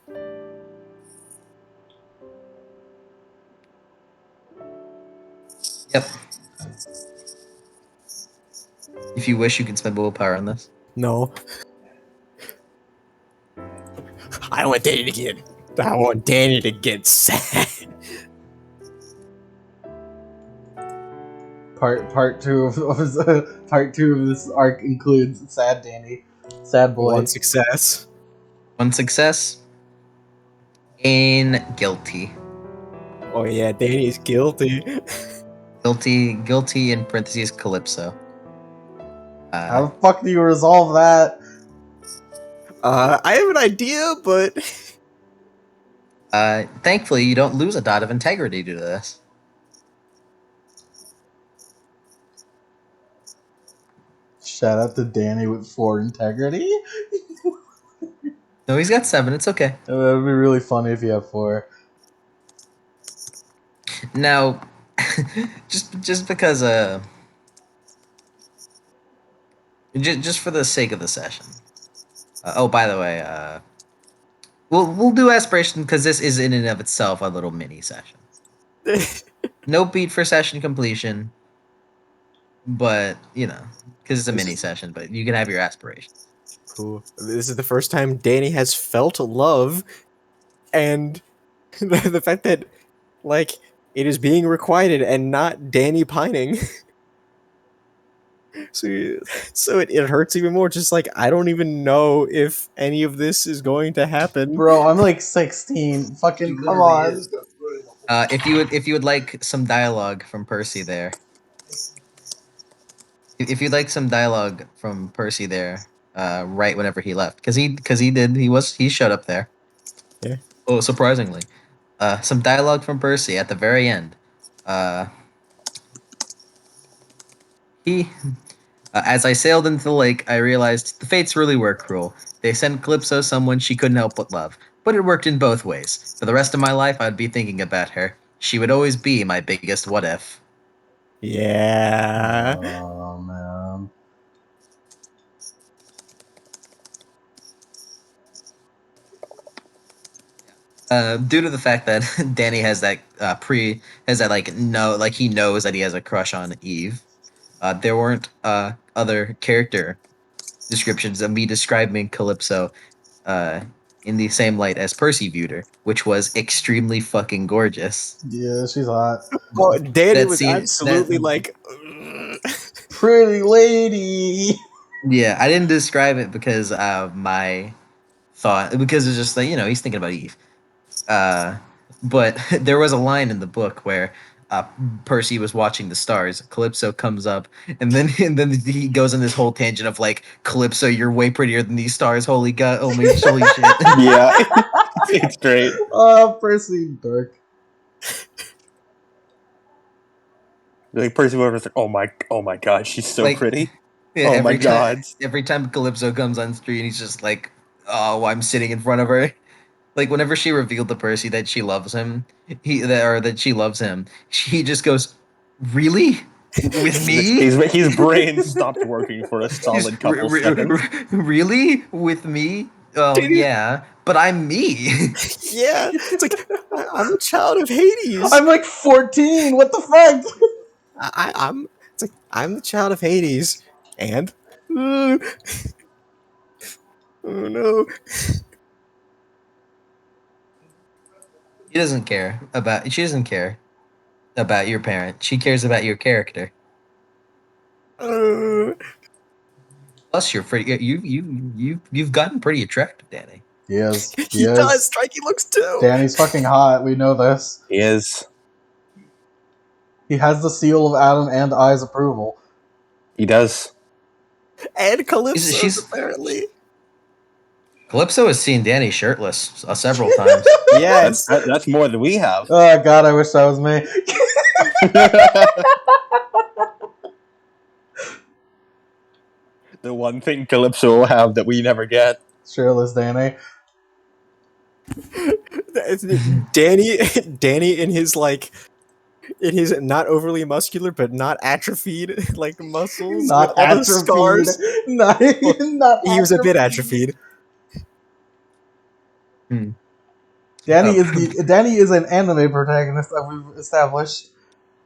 Yep. If you wish, you can spend willpower on this. No. I want Danny to get. I want Danny to get sad. Part two of part 2 of this arc includes sad Danny, sad boy. One success. One success. Gain guilty. Oh yeah, Danny's guilty. Guilty in parentheses Calypso. How the fuck do you resolve that? I have an idea, but Thankfully, you don't lose a dot of integrity due to this. Shout out to Danny with 4 integrity. No, he's got 7. It's okay. It would be really funny if you have 4. Now, just because just for the sake of the session. Oh, by the way, we'll do aspiration because this is in and of itself a little mini session. No beat for session completion, but you know, because it's a mini session. But you can have your aspiration. cool. This is the first time Danny has felt love, and the fact that like it is being requited and not Danny pining. So it hurts even more. Just like I don't even know if any of this is going to happen. Bro, I'm like 16. Fucking come on. If you would like some dialogue from Percy there. If you'd like some dialogue from Percy there, right whenever he left, because he showed up there. Yeah. Oh, surprisingly, some dialogue from Percy at the very end. As I sailed into the lake, I realized the fates really were cruel. They sent Calypso someone she couldn't help but love. But it worked in both ways. For the rest of my life, I'd be thinking about her. She would always be my biggest what if. Yeah. Oh man. Due to the fact that Danny has that he knows that he has a crush on Eve. There weren't other character descriptions of me describing Calypso in the same light as Percy viewed her, which was extremely fucking gorgeous. Yeah, she's hot. Well, Danny That was scene- absolutely that- like. Pretty lady. Yeah, I didn't describe it because my thought, because it's just like, you know, he's thinking about Eve. But there was a line in the book where Percy was watching the stars. Calypso comes up, and then he goes on this whole tangent of like, Calypso, you're way prettier than these stars. Holy god, holy shit. Yeah, it's great. Oh, Percy Dirk. Like Percy Weaver's like, oh my god, she's so Like, pretty. Yeah, Oh my every time- god. Every time Calypso comes on screen, he's just like, oh, I'm sitting in front of her. Like whenever she revealed to Percy that she loves him, that she loves him, he just goes, "Really? With me? His brain stopped working for a solid couple seconds. Really? With me? Oh Danny- yeah, but I'm me. Yeah, it's like I'm a child of Hades. I'm like 14. What the fuck? I'm. It's like I'm the child of Hades, and oh no. She doesn't care about your parent. She cares about your character. Plus, you're pretty. You've gotten pretty attractive, Danny. He is. He does. Strikey looks too. Danny's fucking hot. We know this. He is. He has the seal of Adam and I's approval. He does. And Calypso's She's- apparently. Calypso has seen Danny shirtless several times. Yes. That's more than we have. Oh god, I wish that was me. The one thing Calypso will have that we never get. Shirtless Danny. Danny in his not overly muscular but not atrophied like muscles Not with all those atrophied. scars. Not He was a bit atrophied. Danny is an anime protagonist that we've established.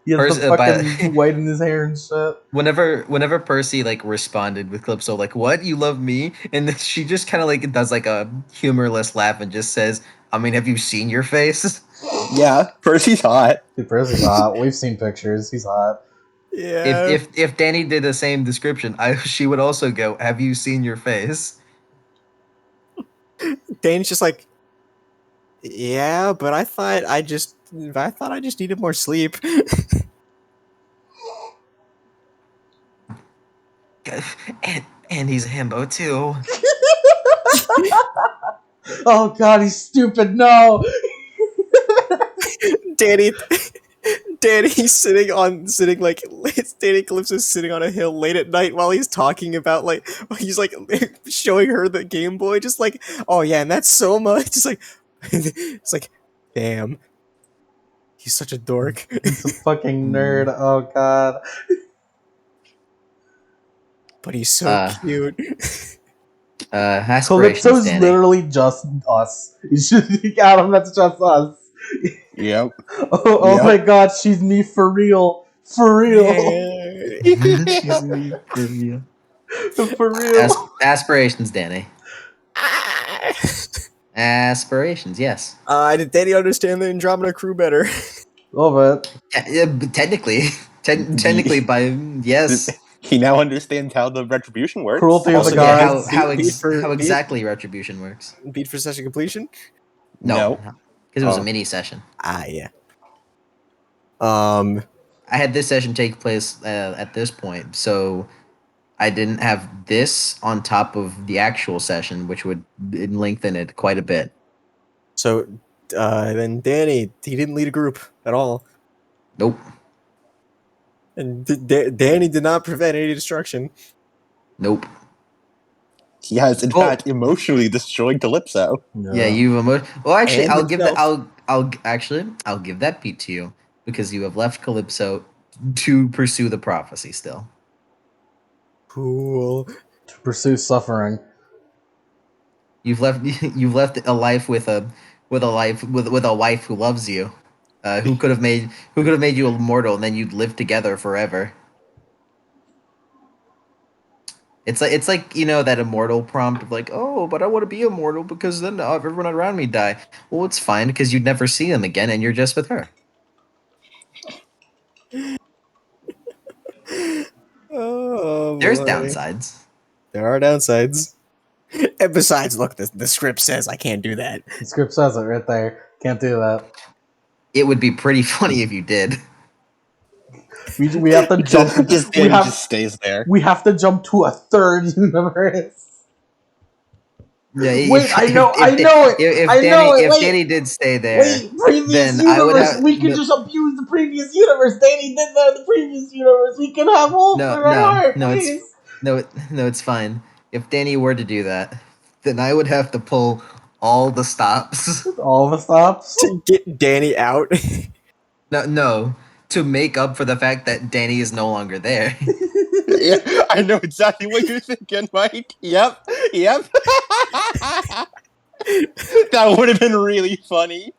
He has the fucking white in his hair and shit. Whenever Percy like responded with Calypso like, "What, you love me?" and then she just kind of like does like a humorless laugh and just says, "I mean, have you seen your face?" Yeah, Percy's hot. Dude, Percy's hot. We've seen pictures. He's hot. Yeah. If Danny did the same description, she would also go, "Have you seen your face?" Danny's just like, yeah, but I thought I just needed more sleep. And he's a himbo too. Oh god, he's stupid. No. Danny's sitting like Danny Calypso's sitting on a hill late at night while he's talking about like he's like showing her the Game Boy, just like, oh yeah, and that's so much. It's like it's like, damn, he's such a dork. He's a fucking nerd. Oh god. But he's so cute. Aspirations, Calypso's Danny. literally just us. He's just Adam, that's just us. Yep. Oh Yep. my god, she's me for real. For real. For real. Aspirations, Danny. Aspirations, yes. Did Danny understand the Andromeda crew better? A little bit. Yeah, but technically, by yes. He now understands how the retribution works. Cruelty of the Also, yeah, gods. how Beat exactly retribution works. Beat for session completion? No, because it was Oh. a mini session. Yeah. I had this session take place at this point, so I didn't have this on top of the actual session, which would lengthen it quite a bit. So then Danny, he didn't lead a group at all. Nope. And Danny did not prevent any destruction. Nope. He has, in fact, emotionally destroyed Calypso. Yeah, well, actually, And I'll give that. himself. I'll give that beat to you because you have left Calypso to pursue the prophecy still. Cool. To pursue suffering. You've left a life with a wife who loves you, who could have made you immortal, and then you'd live together forever. It's like that immortal prompt of like, oh, but I want to be immortal because then everyone around me die. Well, it's fine because you'd never see them again, and you're just with her. Oh, There's boy. downsides. There are downsides. And besides, look, the script says I can't do that. The script says it right there. Can't do that. It would be pretty funny if you did. We have to jump. Just stays there. We have to jump to a third universe. Yeah, Wait, I know it. If Danny did stay there, Wait, previous then universe. I would have. We can just abuse the previous universe. Danny did that in the previous universe. We can have hope No, in our heart, no, please. it's fine. If Danny were to do that, then I would have to pull all the stops. All the stops. To get Danny out. No. to make up for the fact that Danny is no longer there. Yeah, I know exactly what you're thinking, Mike. Yep. That would have been really funny.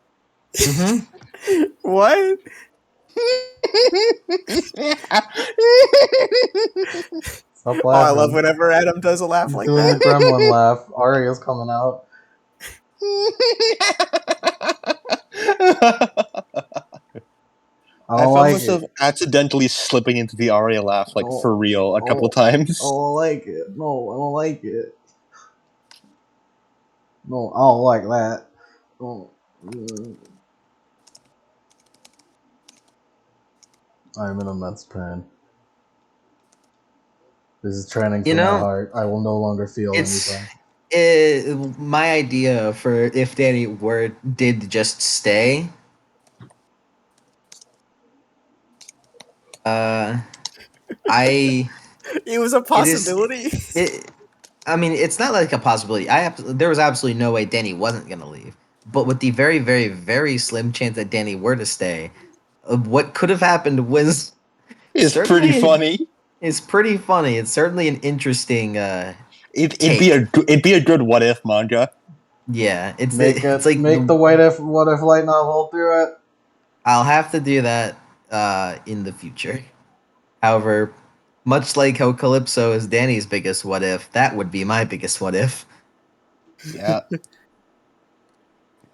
Mm-hmm. What? Stop Oh, I love laughing. whenever Adam does a laugh He's like doing the that. gremlin laugh. Aria's coming out. I I don't found like myself it. accidentally slipping into the Aria laugh, like Oh, for real, a couple oh, times. I don't like it. No, I don't like it. No, I don't like that. Oh, I'm in immense pain. This is training You for my know, heart. I will no longer feel it's anything. my idea for if Danny did just stay. I It was a it is possibility. it. I mean, it's not like a possibility. There was absolutely no way Danny wasn't gonna leave. But with the very, very, very slim chance that Danny were to stay, what could have happened was It's pretty certainly funny. it's pretty funny. It's certainly an interesting It'd be take. a good what if manga. Yeah, it's Make like the what if light novel through it. I'll have to do that in the future. However, much like how Calypso is Danny's biggest what if, that would be my biggest what if. Yeah.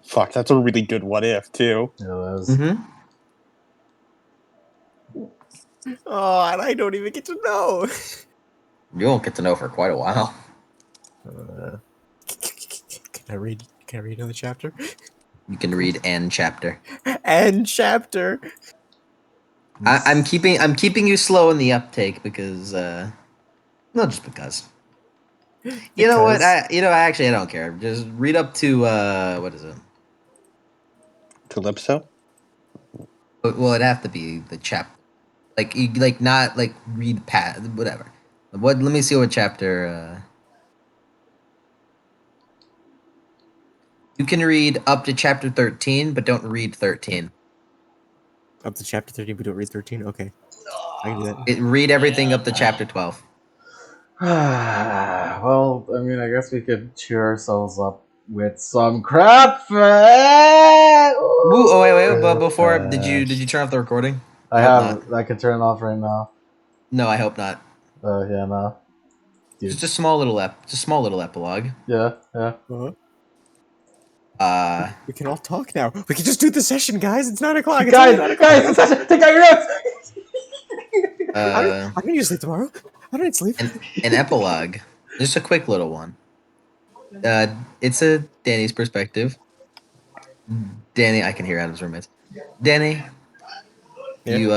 Fuck, that's a really good what if too. It is. Mm-hmm. Oh, and I don't even get to know. You won't get to know for quite a while. Can I read? Can I read another chapter? You can read N chapter. End chapter. I'm keeping you slow in the uptake because not just because. You know what? I don't care. Just read up to what is it? Calypso? Well, it'd have to be the chapter. Like you like not like read past whatever. What? Let me see what chapter. You can read up to chapter 13, but don't read 13. Up to chapter 13, but don't read 13. Okay, I can do that. Read everything up to chapter 12. Well, I mean, I guess we could cheer ourselves up with some crap. Wait. But before, did you turn off the recording? I hope have. not. I can turn it off right now. No, I hope not. Yeah, no. Dude. Just a small little epilogue. Yeah. Uh, We can all talk now. We can just do the session, guys. It's 9 o'clock. It's Guys, only 9 o'clock. take out your notes. I'm gonna need to sleep tomorrow. I don't need sleep. an epilogue. Just a quick little one. It's a Danny's perspective. Danny, I can hear Adam's roommates. Danny, Yeah. you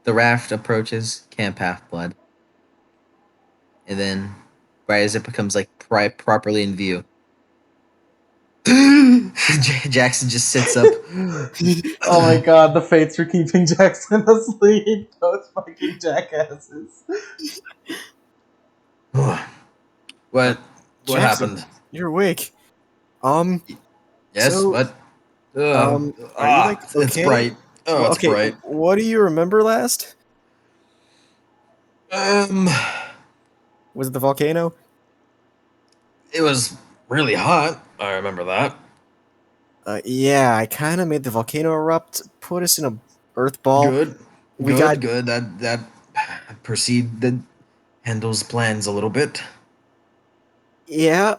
the raft approaches Camp Half Blood, and then right as it becomes like properly in view, Jackson just sits up. Oh my god, the fates are keeping Jackson asleep. Those fucking jackasses. What Jackson, happened? You're awake. Yes, So, what? are you like okay? It's bright. Oh, Well, it's okay, bright. what do you remember last? Um, Was it the volcano? it was really hot. I remember that. Yeah, I kind of made the volcano erupt, put us in a earth ball. Good. We got Good. That proceed handles plans a little bit. yeah.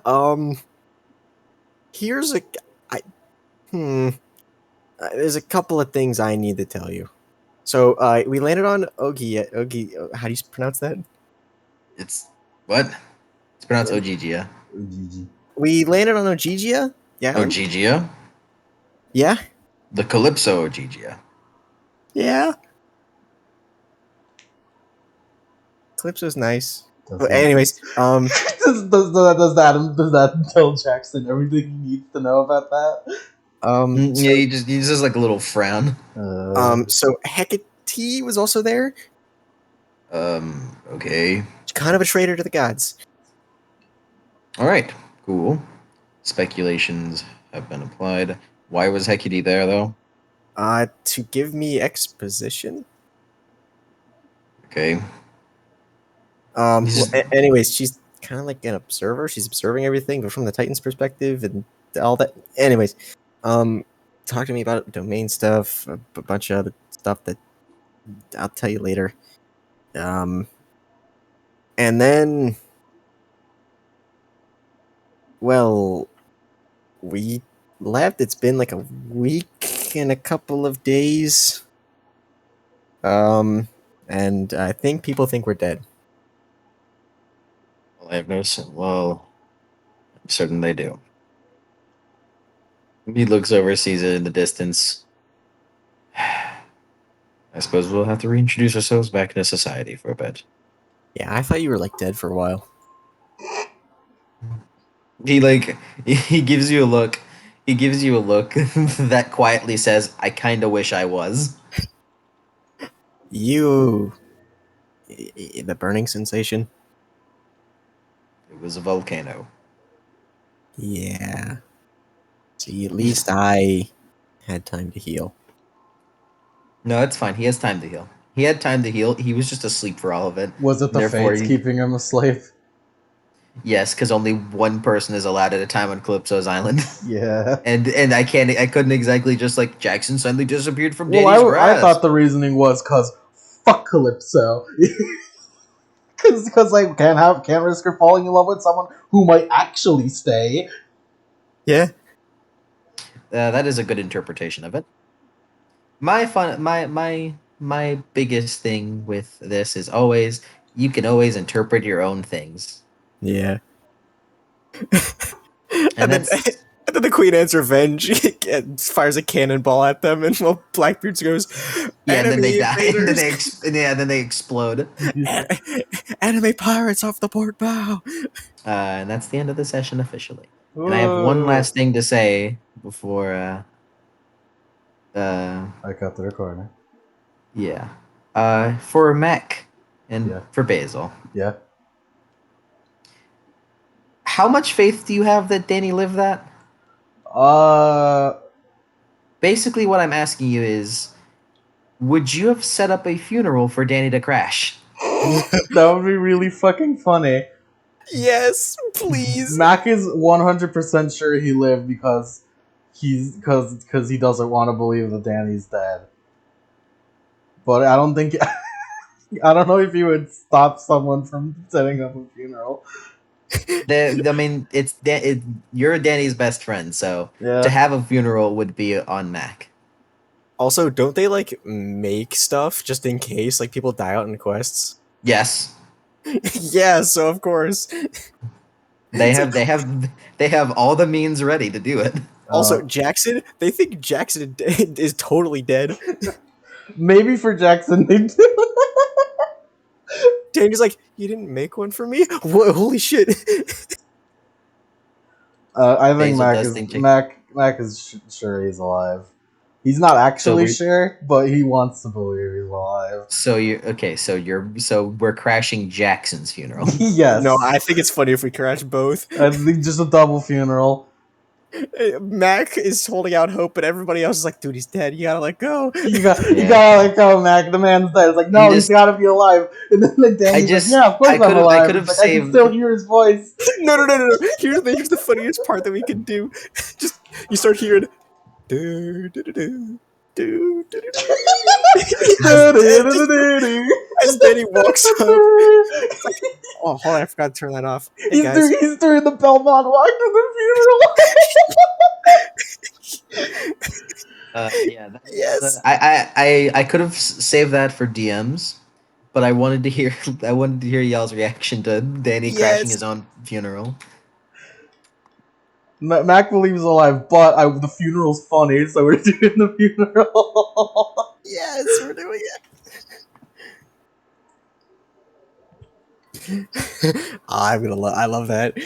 Here's a I there's a couple of things I need to tell you. So, we landed on Ogi. How do you pronounce that? It's what? It's pronounced Ogigia. We landed on Ogigia. Yeah. Ogigia? Yeah. The Calypso Ogigia. Yeah. Calypso's nice. Does Anyways, does that tell Jackson everything he needs to know about that? Yeah, he just like a little frown. So Hecate was also there. Okay. Kind of a traitor to the gods. All right. Cool. Speculations have been applied. Why was Hecate there though? To give me exposition. Okay. Anyways, she's kind of like an observer. She's observing everything, but from the Titan's perspective and all that. Anyways, talk to me about domain stuff, a bunch of other stuff that I'll tell you later. And then, well, we left. It's been like a week and a couple of days. And I think people think we're dead. Well, I have no. Well, I'm certain they do. He looks over, sees it in the distance. I suppose we'll have to reintroduce ourselves back into society for a bit. Yeah, I thought you were like dead for a while. He he gives you a look. He gives you a look that quietly says, "I kind of wish I was." You, the burning sensation. It was a volcano. Yeah. See, at least I had time to heal. No, it's fine. He has time to heal. He had time to heal. He was just asleep for all of it. Was it the Therefore, fates keeping him asleep? Yes, because only one person is allowed at a time on Calypso's island. Yeah. And I couldn't exactly just like Jackson suddenly disappeared from Well, Danny's grasp. I thought the reasoning was because fuck Calypso. Because I can't risk her falling in love with someone who might actually stay. Yeah. That is a good interpretation of it. My biggest thing with this is always you can always interpret your own things. Yeah. And then, that's and then the Queen ends revenge, fires a cannonball at them, and well, Blackbeard goes, yeah, and then they die, invaders! and then they explode. Enemy pirates off the port bow. And that's the end of the session officially. And I have one last thing to say before. I cut the recording. Yeah. For Mac and Yeah. for Basil. Yeah. How much faith do you have that Danny lived that? Basically, what I'm asking you is, would you have set up a funeral for Danny to crash? That would be really fucking funny. Yes, please. Mac is 100% sure he lived because he doesn't want to believe that Danny's dead. But I don't think I don't know if you would stop someone from setting up a funeral. I mean, you're Danny's best friend, so Yeah. to have a funeral would be on Mac. Also, don't they like make stuff just in case like people die out in quests? Yes, Yeah, so of course. they have all the means ready to do it. Also, Jackson, they think Jackson is totally dead. Maybe for Jackson they do. Danny's like, you didn't make one for me? Whoa, holy shit. I think Basil Mac is sure he's alive. He's not actually So sure, but he wants to believe he's alive. So we're crashing Jackson's funeral. Yes. No, I think it's funny if we crash both. I think just a double funeral. Mac is holding out hope, but everybody else is like, dude, he's dead. You gotta let go. You gotta let go, Mac. The man's dead. It's like, no, he's gotta be alive. And then Danny's like, yeah, of course I'm alive. I can still hear his voice. No. Here's the funniest part that we can do. Just you start hearing do do do do do do do. As Danny walks up. It's like, oh, hold on, I forgot to turn that off. Hey, guys. He's doing the Belmont walk to the funeral. Yes. I could have saved that for DMs, but I wanted to hear y'all's reaction to Danny crashing his own funeral. Mac believes he's alive, but the funeral's funny, so we're doing the funeral. Yes, we're doing it. I love that.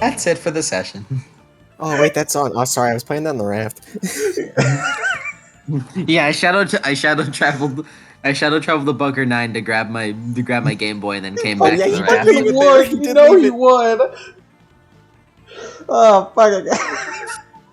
That's it for the session. Oh wait, that's on. Oh, sorry, I was playing that on the raft. Yeah, I shadow traveled I shadow traveled the bunker 9 to grab my Game Boy and then came Oh, back yeah, to he the did raft. leave He it there. would. He You did know leave he it. would. Oh fuck!